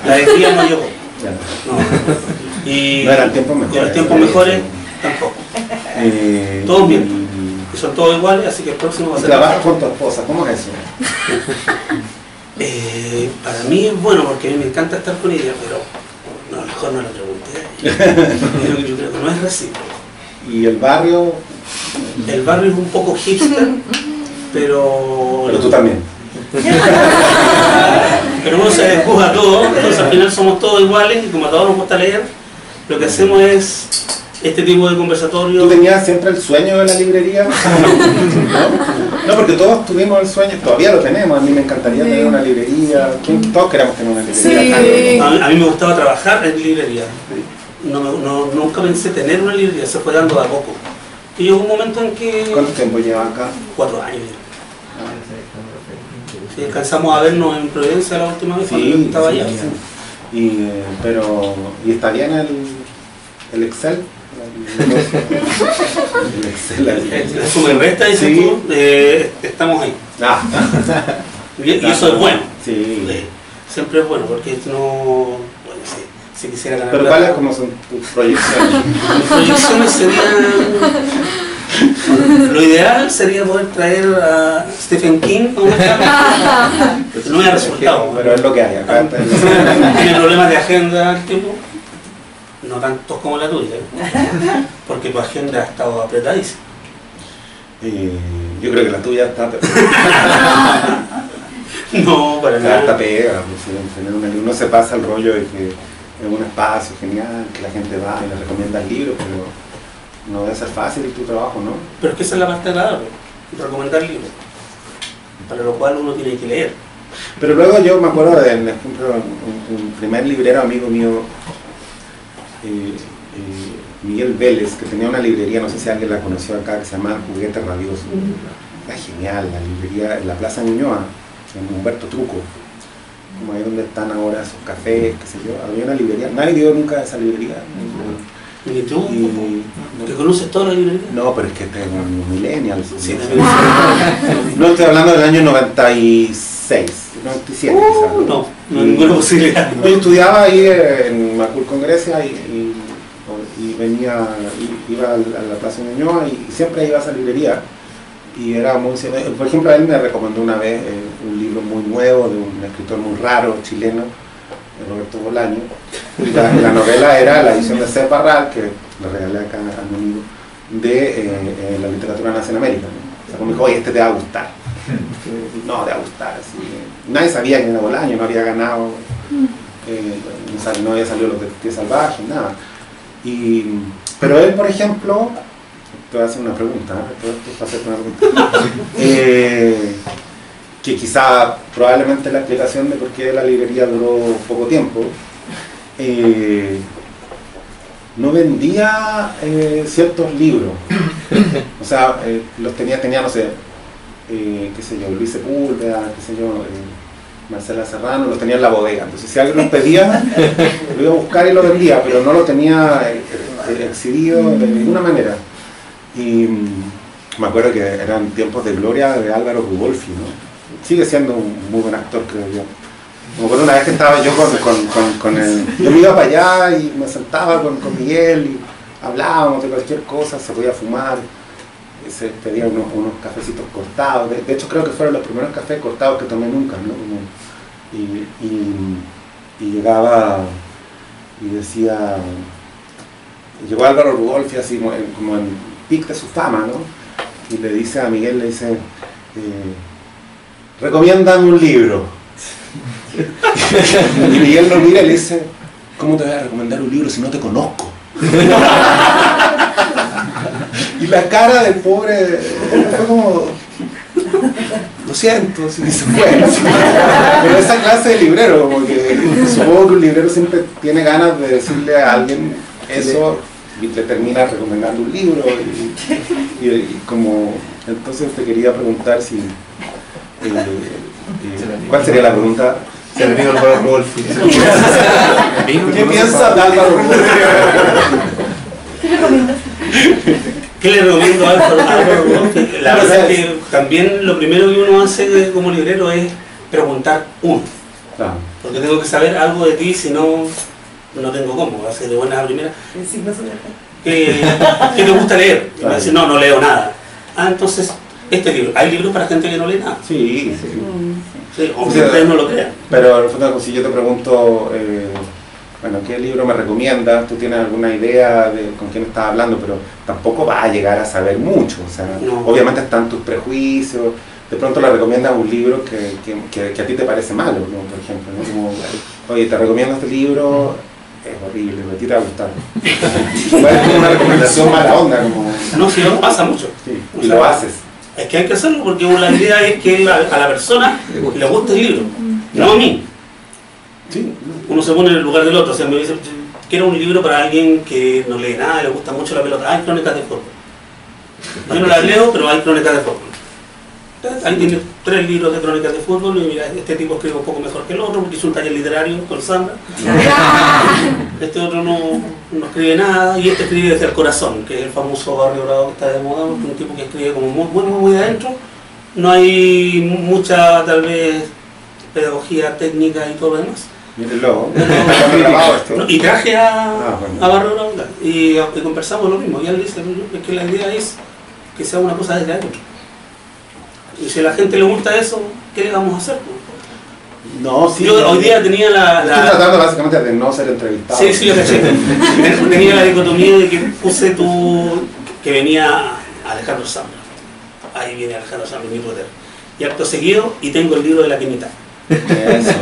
A: La alegría no llegó.
B: Ya.
A: No. Y
B: No eran tiempos mejores.
A: Y los tiempos mejores tampoco. Todos bien. Y son todos iguales, así que el próximo va a ser...
B: ¿Trabajas con tu esposa? ¿Cómo es eso?
A: Para mí es bueno porque a mí me encanta estar con ella, pero no, mejor no lo pregunté. Yo creo que no es recíproco.
B: ¿Y el barrio?
A: El barrio es un poco hipster, pero
B: Pero tú también.
A: Pero uno se desjuzga todo, entonces al final somos todos iguales y como a todos nos gusta leer, lo que hacemos es este tipo de conversatorio.
B: ¿Tú tenías siempre el sueño de la librería? ¿No? No, porque todos tuvimos el sueño, todavía lo tenemos. A mí me encantaría tener una librería. Todos queremos tener una librería.
C: Sí.
A: A mí me gustaba trabajar en librería. Nunca pensé tener una librería, se fue dando de a poco. Y llegó un momento en que...
B: ¿Cuánto tiempo llevas acá?
A: 4 años. Sí, alcanzamos a vernos en Providencia la última vez cuando yo estaba allá.
B: Y está bien el Excel. El Excel
A: El suma y resta, dices tú, estamos ahí. Y eso es bueno.
B: Sí.
A: Siempre es bueno, porque no... Bueno, si quisiera ganar...
B: Pero ¿cuáles como son tus proyecciones?
A: Mis proyecciones serían... Lo ideal sería poder traer a Stephen King a una cámara, pero no me ha resultado.
B: Pero es lo que hay acá.
A: Tiene problemas de agenda el tipo, no tantos como la tuya, porque tu agenda ha estado apretadísima.
B: Yo creo que la tuya está
A: No, para nada.
B: Está pega, pues, uno se pasa el rollo de que es un espacio genial, que la gente va y le recomienda el libro, pero no debe ser fácil tu trabajo, ¿no?
A: Pero es que esa es la parte agradable, recomendar libros, para lo cual uno tiene que leer.
B: Pero luego yo me acuerdo de, por ejemplo, un primer librero amigo mío, Miguel Vélez, que tenía una librería, no sé si alguien la conoció acá, que se llama Juguete Radioso. Era genial, la librería en la Plaza Ñuñoa, en Humberto Truco, como ahí donde están ahora esos cafés, qué sé yo. Había una librería, nadie dio nunca a esa librería.
A: ¿Y tú? ¿Te conoces toda la librería?
B: No, pero es que tengo un millennial.
A: Sí,
B: no estoy hablando del año 96, 97 quizás.
A: No, ninguna posibilidad.
B: Yo estudiaba ahí en Macul con Grecia y venía, iba a la Plaza Ñuñoa y siempre iba a esa librería. Y era muy... Por ejemplo, él me recomendó una vez un libro muy nuevo de un escritor muy raro, chileno, Roberto Bolaño. Y la novela era la edición de C. Parral, que le regalé acá a mi amigo, de la literatura nace en América, ¿no? O sea, como me dijo, oye, este te va a gustar. No, te va a gustar. Así. Nadie sabía quién era Bolaño, no había ganado, no había salido Los Detectives Salvajes, nada. Pero él, por ejemplo, te voy a hacer una pregunta, que quizá probablemente la explicación de por qué la librería duró poco tiempo, no vendía ciertos libros, o sea, los tenía no sé, qué sé yo, Luis Sepúlveda, qué sé yo, Marcela Serrano, los tenía en la bodega. Entonces si alguien los pedía, lo iba a buscar y lo vendía, pero no lo tenía exhibido de ninguna manera. Y me acuerdo que eran tiempos de gloria de Álvaro Rudolphy, ¿no? Sigue siendo un muy buen actor, creo yo. Me acuerdo una vez que estaba yo con él, yo me iba para allá y me sentaba con Miguel y hablábamos de cualquier cosa, se podía fumar, se pedía unos cafecitos cortados. De hecho creo que fueron los primeros cafés cortados que tomé nunca, ¿no? Y llegaba y decía, llegó Álvaro Rudolphy así como en pic de su fama, ¿no? Y le dice a Miguel, le dice, recomiéndame un libro. Y Miguel lo mira y le dice, ¿cómo te voy a recomendar un libro si no te conozco? Y la cara del pobre fue como, lo siento, si se fue. Pero esa clase de librero, como que supongo que un librero siempre tiene ganas de decirle a alguien eso y te termina recomendando un libro y como, entonces te quería preguntar si ¿cuál sería la pregunta?
E: Se le vino el Álvaro Rudolphy.
B: ¿Qué piensa de Álvaro Rudolphy?
C: ¿Qué recomiendas?
A: ¿Qué le recomiendo a Álvaro Rudolphy? La verdad es que también lo primero que uno hace como librero es preguntar uno.
B: Claro.
A: Porque tengo que saber algo de ti, si no, no tengo cómo. Así de buena a primera. ¿Qué te gusta leer? Y me dice, no leo nada. Ah, entonces, este libro. Hay libros para gente que no lee nada.
B: Sí.
A: Sí, o que ustedes no lo crean.
B: Pero si yo te pregunto, bueno, ¿qué libro me recomiendas? Tú tienes alguna idea de con quién estás hablando, pero tampoco vas a llegar a saber mucho. O sea,
A: no.
B: Obviamente están tus prejuicios. De pronto le recomiendas un libro que a ti te parece malo, ¿no? Por ejemplo, ¿no? Como, oye, te recomiendo este libro, es horrible, a ti te va a gustar. Es como una recomendación mala onda. Como...
A: No, si no pasa mucho.
B: Sí, y lo haces.
A: Es que hay que hacerlo porque la idea es que a la persona le guste el libro, no a mí.
B: Sí.
A: Uno se pone en el lugar del otro. O sea, me dice, quiero un libro para alguien que no lee nada, le gusta mucho la pelota. Hay crónicas de fútbol. Yo no las leo, pero hay crónicas de fútbol. Ahí tiene 3 libros de crónicas de fútbol y mira, este tipo escribe un poco mejor que el otro porque hizo un taller literario con Sandra. Este otro no escribe nada y este escribe desde el corazón, que es el famoso Barrio Bravo que está de moda, un tipo que escribe como muy adentro. No hay mucha, tal vez, pedagogía técnica y todo lo demás.
B: Mírenlo.
A: Y traje a
B: bueno.
A: Barrio Bravo y conversamos lo mismo. Y él dice, es que la idea es que sea una cosa desde adentro. Y si a la gente le gusta eso, ¿qué le vamos a hacer?
B: No, sí.
A: Yo hoy día tenía
B: Estoy tratando básicamente de no ser entrevistado.
A: Sí, yo caché. Tenía la dicotomía de que puse que venía Alejandro Zambra. Ahí viene Alejandro Zambra, mi Twitter. Y acto seguido, y tengo el libro de la Quinita.
B: Eso.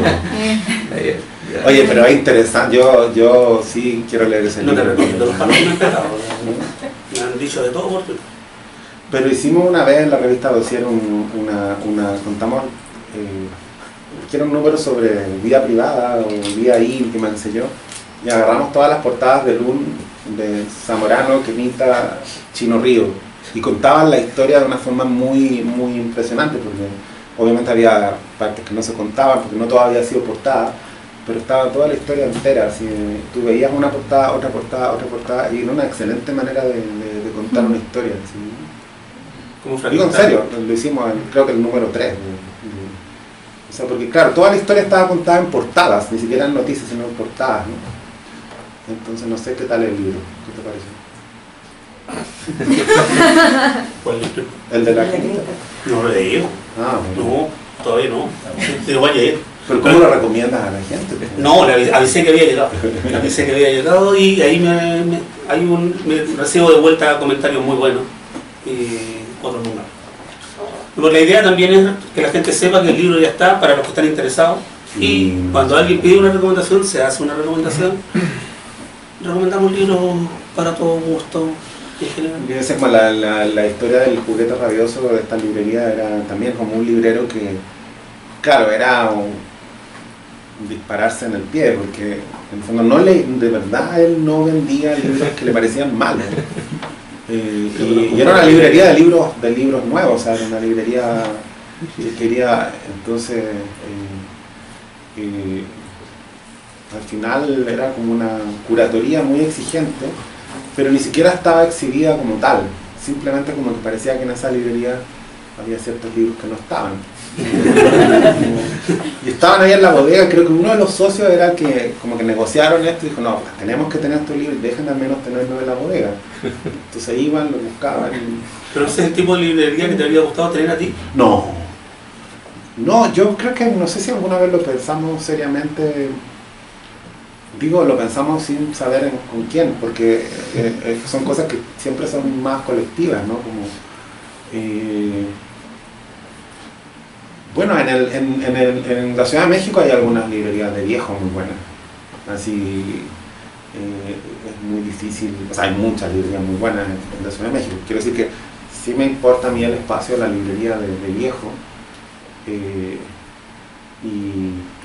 B: Oye, pero es interesante. Yo sí quiero leer ese
A: No te
B: libro.
A: recomiendo, los palos me han pegado. Me han dicho de todo por Twitter.
B: Pero hicimos una vez en la revista Dossier contamos que era un número sobre vida privada o vida íntima, no sé yo, y agarramos todas las portadas de Lun, de Zamorano, Quinita, Chino Río, y contaban la historia de una forma muy impresionante, porque obviamente había partes que no se contaban, porque no todo había sido portada, pero estaba toda la historia entera, así, tú veías una portada, otra portada, otra portada, y era una excelente manera de contar una historia. ¿Sí? Digo en serio, lo hicimos creo que el número 3. O sea, porque claro, toda la historia estaba contada en portadas, ni siquiera en noticias, sino en portadas, ¿no? Entonces no sé qué tal el libro, ¿qué te pareció?
A: ¿Cuál libro?
B: ¿El de la Quinita?
A: No lo he leído.
B: Bueno.
A: No, todavía no. Digo, vaya a ir.
B: ¿Pero cómo lo recomiendas a la gente?
A: No, le avisé que había llegado. Le avisé que había llegado y ahí me recibo de vuelta comentarios muy buenos y otros números. Pero la idea también es que la gente sepa que el libro ya está para los que están interesados y cuando alguien pide una recomendación, se hace una recomendación. Recomendamos libros para todo gusto.
B: Debe ser como la historia del juguete rabioso de esta librería, era también como un librero que, claro, era un dispararse en el pie, porque en el fondo de verdad él no vendía libros que le parecían malos. Y era una librería de libros nuevos, o sea, era una librería que quería, entonces, al final era como una curatoría muy exigente, pero ni siquiera estaba exhibida como tal, simplemente como que parecía que en esa librería había ciertos libros que no estaban. Y estaban ahí en la bodega, creo que uno de los socios era que como que negociaron esto y dijo, no, pues tenemos que tener estos libros y dejen al menos tenerlos en la bodega. Entonces iban, lo buscaban.
A: ¿Pero ese es el tipo de librería que te habría gustado tener a ti?
B: No, yo creo que, no sé si alguna vez lo pensamos seriamente, digo, lo pensamos sin saber con quién, porque son cosas que siempre son más colectivas, ¿no? Como, bueno, en la Ciudad de México hay algunas librerías de viejos muy buenas, así es muy difícil, o sea, hay muchas librerías muy buenas en la Ciudad de México. Quiero decir que sí me importa a mí el espacio de la librería de viejo, y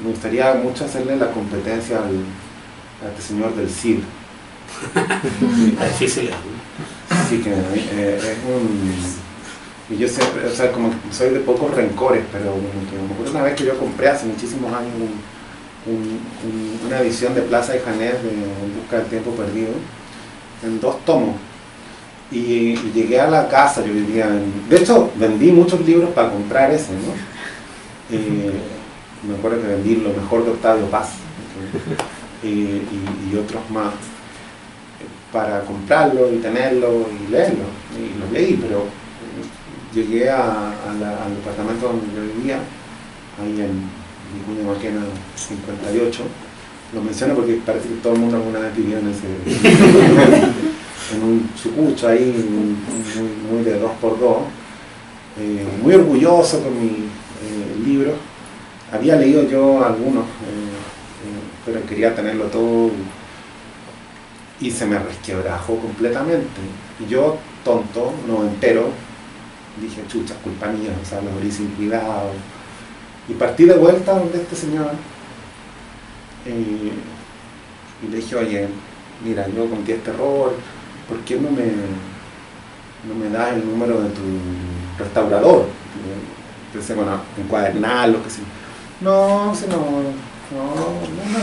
B: me gustaría mucho hacerle la competencia a este señor del CID.
A: Es difícil.
B: Sí, que es un... Y yo siempre, o sea, como que soy de pocos rencores, pero como que me acuerdo una vez que yo compré hace muchísimos años una edición de Plaza de Janés de En busca del tiempo perdido, en 2 tomos. Y llegué a la casa, yo vivía en... De hecho, vendí muchos libros para comprar ese, ¿no? Me acuerdo que vendí Lo mejor de Octavio Paz y otros más para comprarlo y tenerlo y leerlo. Y los leí, pero llegué al departamento donde yo vivía, ahí en Vicuña Maquena 58. Lo menciono porque parece que todo el mundo alguna vez vivió en ese... en un chucucho ahí, muy de 2x2, muy orgulloso con mi libro. Había leído yo algunos, pero quería tenerlo todo y se me resquebrajó completamente. Y yo, tonto, noventero, dije, chucha, culpa mía, o sea, lo abrí sin cuidado. Y partí de vuelta donde este señor y le dije, oye, mira, yo cometí este error, ¿por qué no me das el número de tu restaurador? empecé con encuadernarlos, que sí. No, si no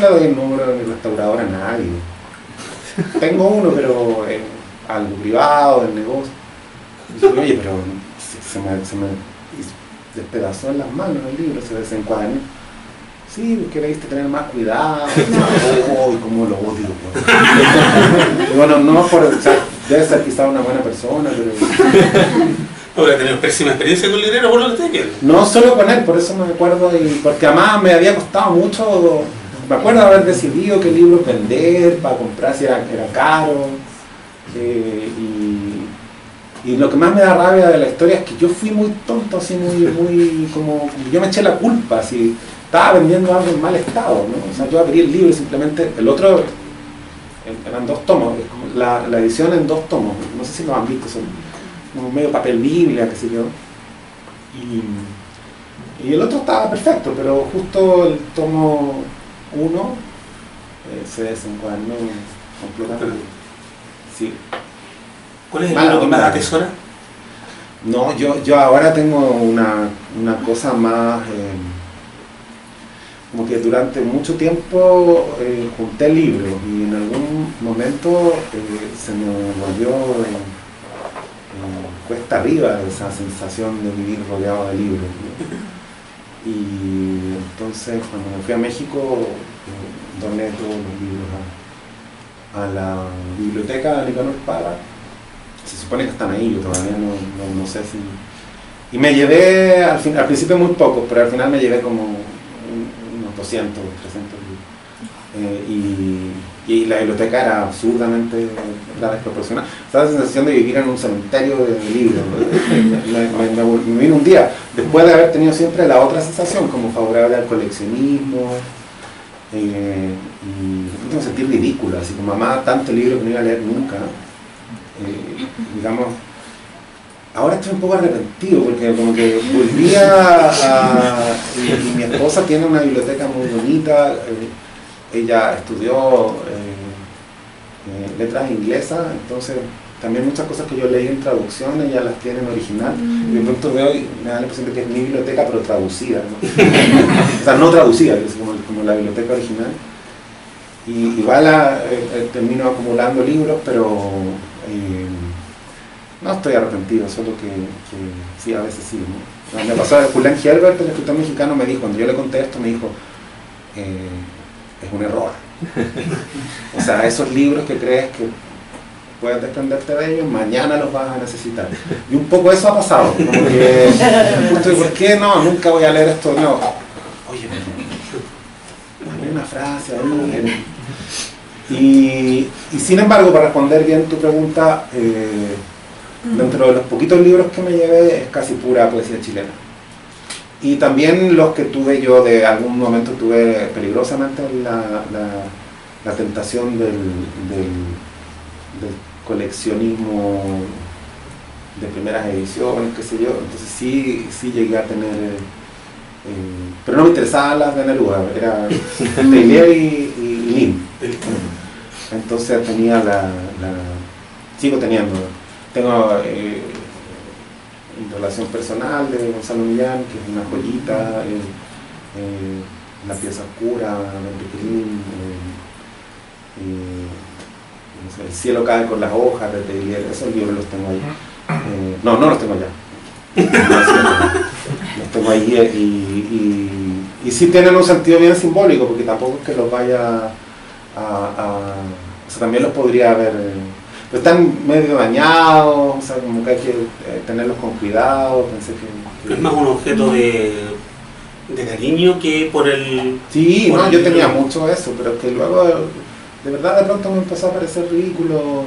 B: le doy el número de mi restaurador a nadie. Tengo uno, pero algo privado, del negocio. Y digo, oye, pero se me despedazó en las manos el libro, se desencuadernó. Sí, porque debiste tener más cuidado. Oh, cómo lo odio. Y bueno, no por, o sea, debe ser quizá una buena persona, pero...
A: Ahora tenemos pésima experiencia con el librero, por lo que estoy viendo.
B: No solo con él, por eso me acuerdo, y porque además me había costado mucho, me acuerdo haber decidido qué libros vender, para comprar si era caro, y lo que más me da rabia de la historia es que yo fui muy tonto, así muy como yo me eché la culpa, así, estaba vendiendo algo en mal estado, ¿no? O sea, yo abrí el libro y simplemente, el otro, eran 2 tomos, la edición en 2 tomos, no sé si lo han visto, son como medio papel biblia, qué sé yo, y el otro estaba perfecto, pero justo el tomo 1 se desencuadernó completamente. Sí.
A: ¿Cuál es el libro que más atesora?
B: No, yo ahora tengo una cosa más, como que durante mucho tiempo junté libros y en algún momento se me volvió cuesta arriba esa sensación de vivir rodeado de libros, ¿no? Y entonces cuando me fui a México doné todos los libros a la biblioteca de Nicanor Parra. Se supone que están ahí, yo todavía no sé si... Y me llevé, al principio muy pocos, pero al final me llevé como unos 200, 300 libros. Y la biblioteca era absurdamente desproporcionada. Estaba la sensación de vivir en un cementerio de libros. Me vino un día, después de haber tenido siempre la otra sensación, como favorable al coleccionismo, y me sentí ridículo, así como mamá, tanto libro que no iba a leer nunca. Digamos, ahora estoy un poco arrepentido porque como que volví y mi esposa tiene una biblioteca muy bonita, ella estudió letras inglesas, entonces también muchas cosas que yo leí en traducción ella las tiene en original, y de pronto veo y me da la impresión de que es mi biblioteca pero traducida, ¿no? O sea, no traducida, es como la biblioteca original. Y igual termino acumulando libros, pero no estoy arrepentido, solo que sí, a veces sí, ¿no? Me pasó, Julián Herbert, el escritor mexicano, me dijo, cuando yo le conté esto, me dijo, es un error. O sea, esos libros que crees que puedes desprenderte de ellos, mañana los vas a necesitar. Y un poco eso ha pasado, como que, ¿por qué no? Nunca voy a leer esto de nuevo. Oye, hay una frase ahí. Y sin embargo, para responder bien tu pregunta, dentro de los poquitos libros que me llevé es casi pura poesía chilena. Y también los que tuve yo, de algún momento tuve peligrosamente la tentación del coleccionismo de primeras ediciones, qué sé yo, entonces sí llegué a tener, pero no me interesaban las de Neruda, era Teillier y Lim. Entonces tenía sigo teniendo, tengo relación personal de Gonzalo Millán, que es una joyita, La pieza oscura de Enrique Lim, no sé, El cielo cae con las hojas de Teillier, esos libros los tengo ahí. No los tengo allá. Los tengo ahí y sí tienen un sentido bien simbólico, porque tampoco es que los vaya o sea, también los podría haber, pero están medio dañados, o sea, como que hay que tenerlos con cuidado. Pensé que
A: es más un objeto de cariño que por el...
B: Sí, no, yo tenía mucho eso, pero que luego de verdad de pronto me empezó a parecer ridículo,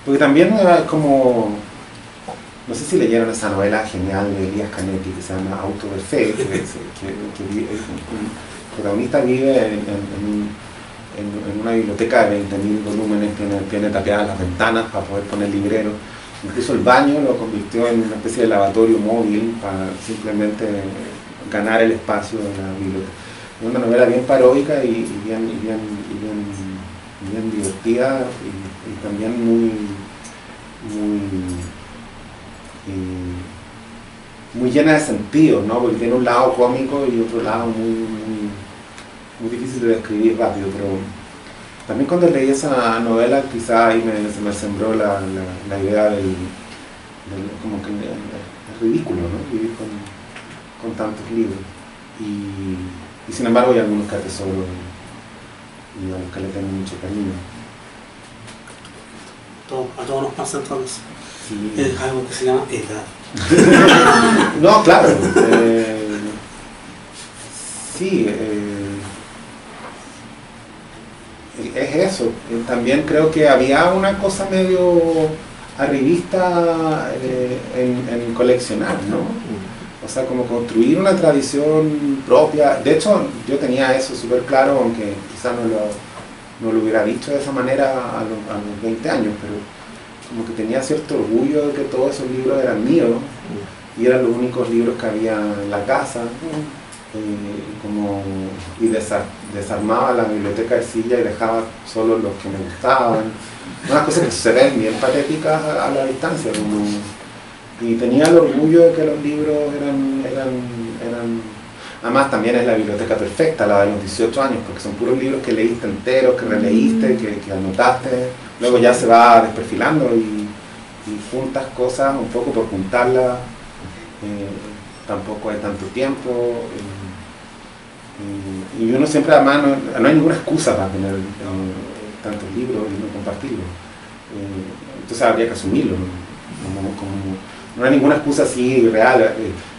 B: porque también era como, no sé si leyeron esa novela genial de Elías Canetti que se llama Auto de Fe, que el protagonista vive en una biblioteca de 20.000 volúmenes, tiene tapiadas las ventanas para poder poner librero. Incluso el baño lo convirtió en una especie de lavatorio móvil para simplemente ganar el espacio de la biblioteca. Es una novela bien paródica y bien divertida y también muy muy llena de sentido, ¿no? Porque tiene un lado cómico y otro lado muy difícil de describir rápido, pero también cuando leí esa novela quizá ahí se me sembró la idea del como que es ridículo, ¿no? Vivir con tantos libros. Y sin embargo hay algunos que atesoro y a los que le tengo mucho cariño.
A: A todos nos pasa entonces.
B: Sí.
A: Es algo que se llama edad.
B: No, claro. Sí, es eso. También creo que había una cosa medio arribista en coleccionar, ¿no? O sea, como construir una tradición propia. De hecho, yo tenía eso súper claro, aunque quizás no lo hubiera dicho de esa manera a los 20 años, pero como que tenía cierto orgullo de que todos esos libros eran míos y eran los únicos libros que había en la casa. Desarmaba la biblioteca de silla y dejaba solo los que me gustaban. Unas cosas que se ven bien patéticas a la distancia. Y tenía el orgullo de que los libros eran... Además también es la biblioteca perfecta, la de los 18 años, porque son puros libros que leíste enteros, que releíste, que anotaste. Luego ya se va desperfilando y juntas cosas un poco por juntarlas. Tampoco hay tanto tiempo. Y uno siempre, además, no hay ninguna excusa para tener tantos libros y no compartirlos. Entonces habría que asumirlo, no hay ninguna excusa así real.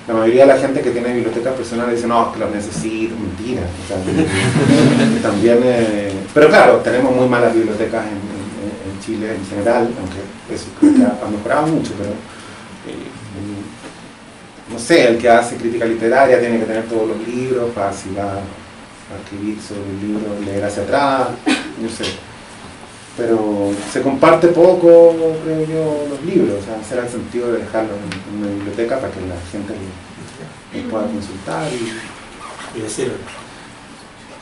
B: La mayoría de la gente que tiene bibliotecas personales dice, no, es que los necesito, mentira. O sea, también, pero claro, tenemos muy malas bibliotecas en Chile en general, aunque eso creo que ha mejorado mucho, pero no sé, el que hace crítica literaria tiene que tener todos los libros para si va a escribir sobre el libro, leer hacia atrás, no sé. Pero se comparte poco, creo yo, los libros, o sea, será el sentido de dejarlos en una biblioteca para que la gente los pueda consultar
A: Y decirlo.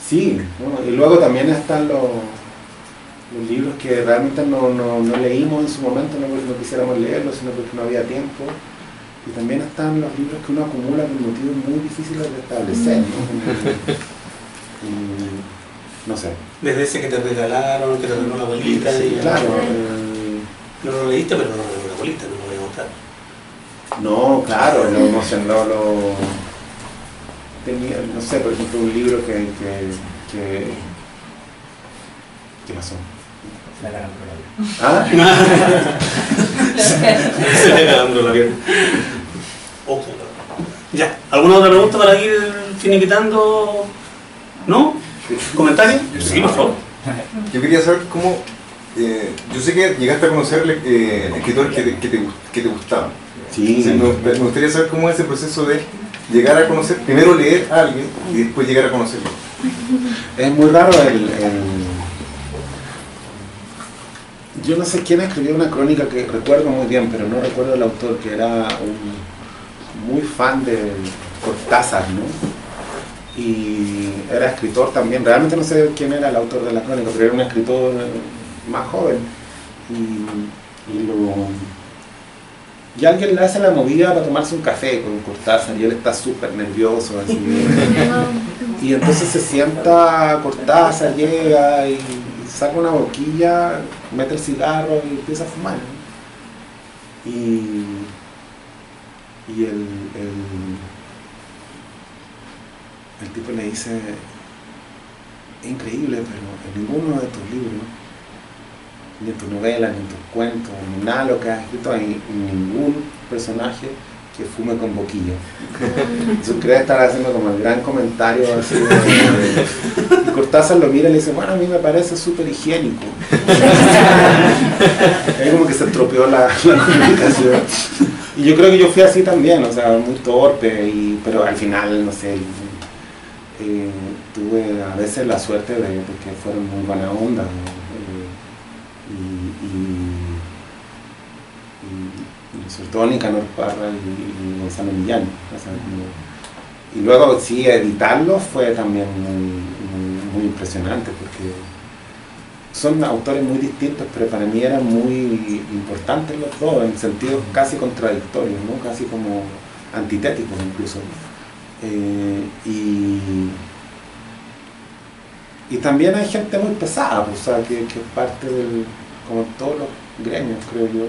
B: Sí, ¿no? Y luego también están los libros que realmente no leímos en su momento, no porque no quisiéramos leerlos, sino porque no había tiempo. Y también están los libros que uno acumula por motivos muy difíciles de establecer, ¿no? No sé.
A: Desde ese que te regalaron, que te regaló la abuelita.
B: Sí, claro.
A: No lo leíste, pero no lo regaló la abuelita, no lo voy a mostrar.
B: No, claro, lo emocionó, tenía, no sé, por ejemplo, un libro que ¿qué pasó?
F: La carambola.
B: ¿Ah?
A: Se le agarró la pierna. Ya, ¿alguna otra pregunta para ir finiquitando? ¿No? ¿Comentario? Sí, por favor.
E: Yo quería saber cómo... yo sé que llegaste a conocer escritores que te gustaban.
B: Sí.
E: Me gustaría saber cómo es ese proceso de llegar a conocer, primero leer a alguien y después llegar a conocerlo.
B: Es muy raro yo no sé quién escribió una crónica que recuerdo muy bien, pero no recuerdo el autor, que era muy fan de Cortázar, ¿no? Y era escritor también, realmente no sé quién era el autor de la crónica, pero era un escritor más joven. Y alguien le hace la movida para tomarse un café con Cortázar y él está súper nervioso, así. Y entonces se sienta Cortázar, llega y saca una boquilla, mete el cigarro y empieza a fumar, ¿no? Y el tipo le dice, es increíble, pero en ninguno de tus libros, ni en tu novela, ni en tus cuentos, ni nada de lo que has escrito, hay ningún personaje que fume con boquilla. Yo creo estar haciendo como el gran comentario así y Cortázar lo mira y le dice, bueno, a mí me parece súper higiénico. Es como que se estropeó la comunicación. Y yo creo que yo fui así también, o sea, muy torpe, pero al final, no sé, tuve a veces la suerte de que fueron muy buena onda. Y sobre todo Nicanor Parra y Gonzalo Millán. O sea, y luego sí, editarlos fue también muy impresionante, porque son autores muy distintos, pero para mí eran muy importantes los dos, en sentidos casi contradictorios, ¿no? Casi como antitéticos incluso. Y también hay gente muy pesada, pues, o sea, que es parte del, como todos los gremios, creo yo.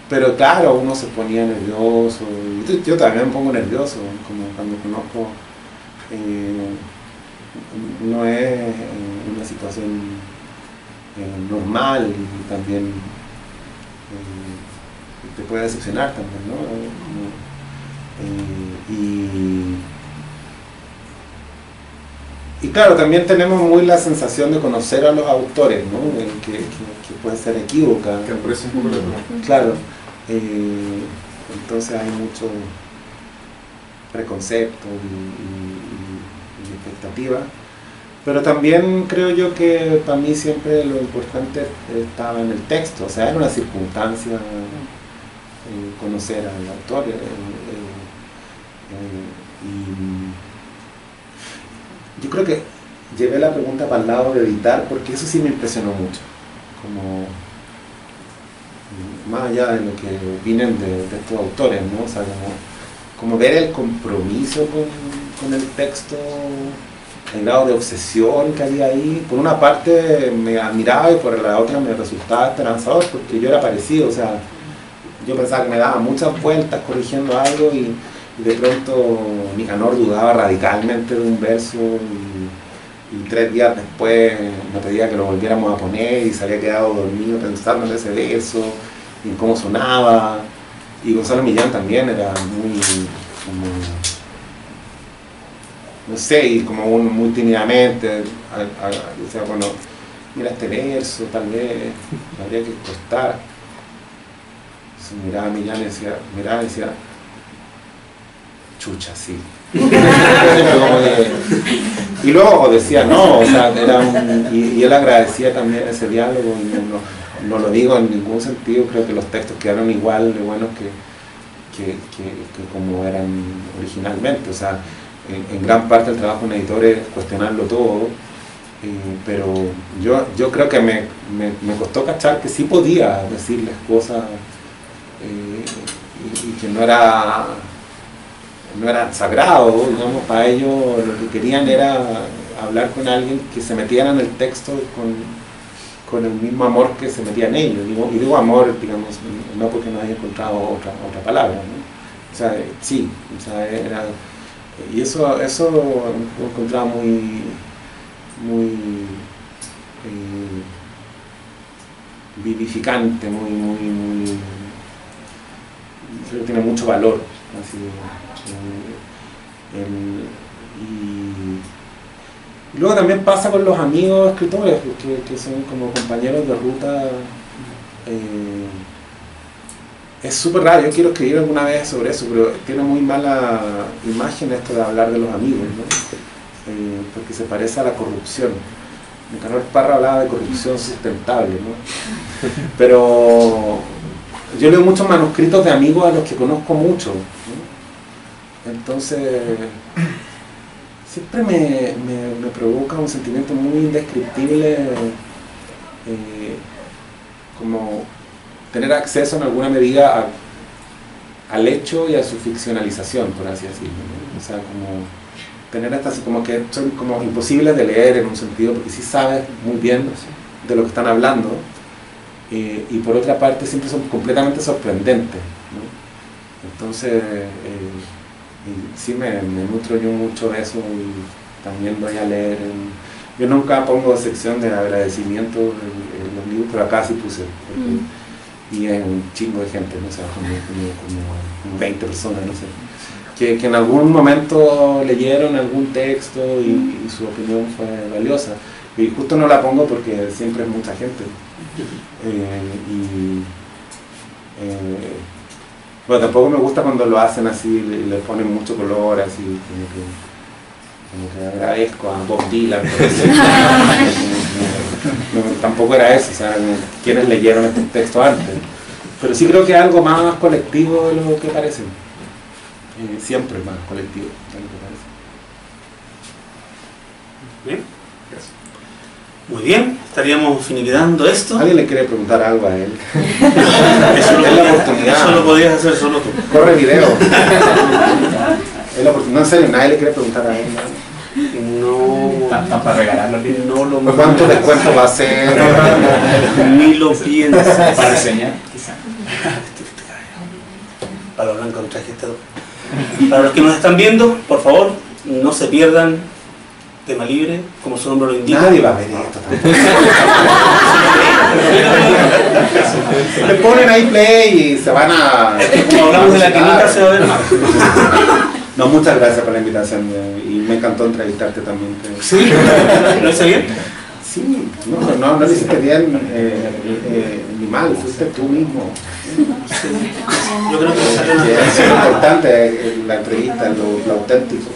B: Pero claro, uno se ponía nervioso, y yo también me pongo nervioso, como cuando conozco, no es una situación normal, y también te puede decepcionar también, ¿no? Y claro, también tenemos muy la sensación de conocer a los autores, ¿no? Que puede ser equívoca.
E: Que aprecia un poco la broma.
B: Claro. Entonces hay mucho preconcepto y expectativa. Pero también creo yo que para mí siempre lo importante estaba en el texto, o sea, era una circunstancia conocer al autor. Yo creo que llevé la pregunta para el lado de editar, porque eso sí me impresionó mucho, como más allá de lo que opinen de estos autores, ¿no? O sea, como ver el compromiso con el texto, el grado de obsesión que había ahí. Por una parte me admiraba y por la otra me resultaba esperanzador, porque yo era parecido, o sea, yo pensaba que me daba muchas vueltas corrigiendo algo y de pronto Nicanor dudaba radicalmente de un verso y 3 días después me pedía que lo volviéramos a poner y se había quedado dormido pensando en ese verso y en cómo sonaba. Y Gonzalo Millán también era muy, como, no sé, y como muy tímidamente decía, bueno, mira este verso, tal vez habría que cortar. Entonces miraba a Millán y decía, chucha, sí. Y luego decía no, o sea, y él agradecía también ese diálogo, y no lo digo en ningún sentido, creo que los textos quedaron igual de buenos que como eran originalmente, o sea, en gran parte el trabajo de un editor es cuestionarlo todo, pero yo creo que me costó cachar que sí podía decirles cosas y que no era sagrado, digamos. Para ellos lo que querían era hablar con alguien que se metiera en el texto con el mismo amor que se metía en ellos, y digo amor, digamos, no porque no haya encontrado otra palabra, ¿no? O sea, sí, o sea, era, y eso lo encontraba muy vivificante, creo que tiene mucho valor, así. Y luego también pasa con los amigos escritores, que son como compañeros de ruta. Es súper raro, yo quiero escribir alguna vez sobre eso, pero tiene muy mala imagen esto de hablar de los amigos, ¿no? Porque se parece a la corrupción. Nicanor Parra hablaba de corrupción sustentable, ¿no? Pero yo leo muchos manuscritos de amigos a los que conozco mucho, ¿no? Entonces, siempre me provoca un sentimiento muy indescriptible, como tener acceso en alguna medida al hecho y a su ficcionalización, por así decirlo, ¿no? O sea, como tener estas, como que son como imposibles de leer en un sentido, porque sí sabes muy bien de lo que están hablando, y por otra parte siempre son completamente sorprendentes, ¿no? Entonces, y sí me nutro yo mucho de eso, y también voy a leer. Yo nunca pongo sección de agradecimiento en los libros, pero acá sí puse, y es un chingo de gente, ¿no? O sea, como 20 personas, no sé, que en algún momento leyeron algún texto y su opinión fue valiosa, y justo no la pongo porque siempre es mucha gente. Bueno, tampoco me gusta cuando lo hacen así, le ponen mucho color, así, como que agradezco a Bob Dylan. Tampoco era eso, o sea, quienes leyeron este texto antes. Pero sí creo que es algo más colectivo de lo que parece. Siempre es más colectivo de lo que parece.
A: Bien. Muy bien, estaríamos finiquitando esto.
B: ¿Alguien le quiere preguntar algo a él?
A: Eso
B: Es la oportunidad.
A: Eso lo podías hacer solo tú.
B: Corre video. Es la oportunidad. No, en serio, nadie le quiere preguntar a él.
A: No,
F: Están para regalar los libros.
A: no lo
B: ¿Cuánto descuento va a ser?
A: Ni lo pienses.
F: Para reseñar, quizás.
A: Palo blanco en traje este. Para los que nos están viendo, por favor, no se pierdan Tema Libre, como su nombre lo indica.
B: Nadie va a ver esto tampoco. Le ponen ahí play y se van a...
A: Como hablamos de la quinita, se va a ver más.
B: No, muchas gracias por la invitación y me encantó entrevistarte también.
A: ¿Sí? ¿Lo hice bien?
B: Sí, no lo hiciste bien ni mal, fuiste tú mismo.
A: Yo creo que salió una...
B: Es importante la entrevista, lo auténtico.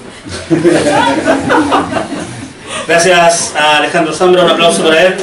A: Gracias a Alejandro Zambra, un aplauso para él.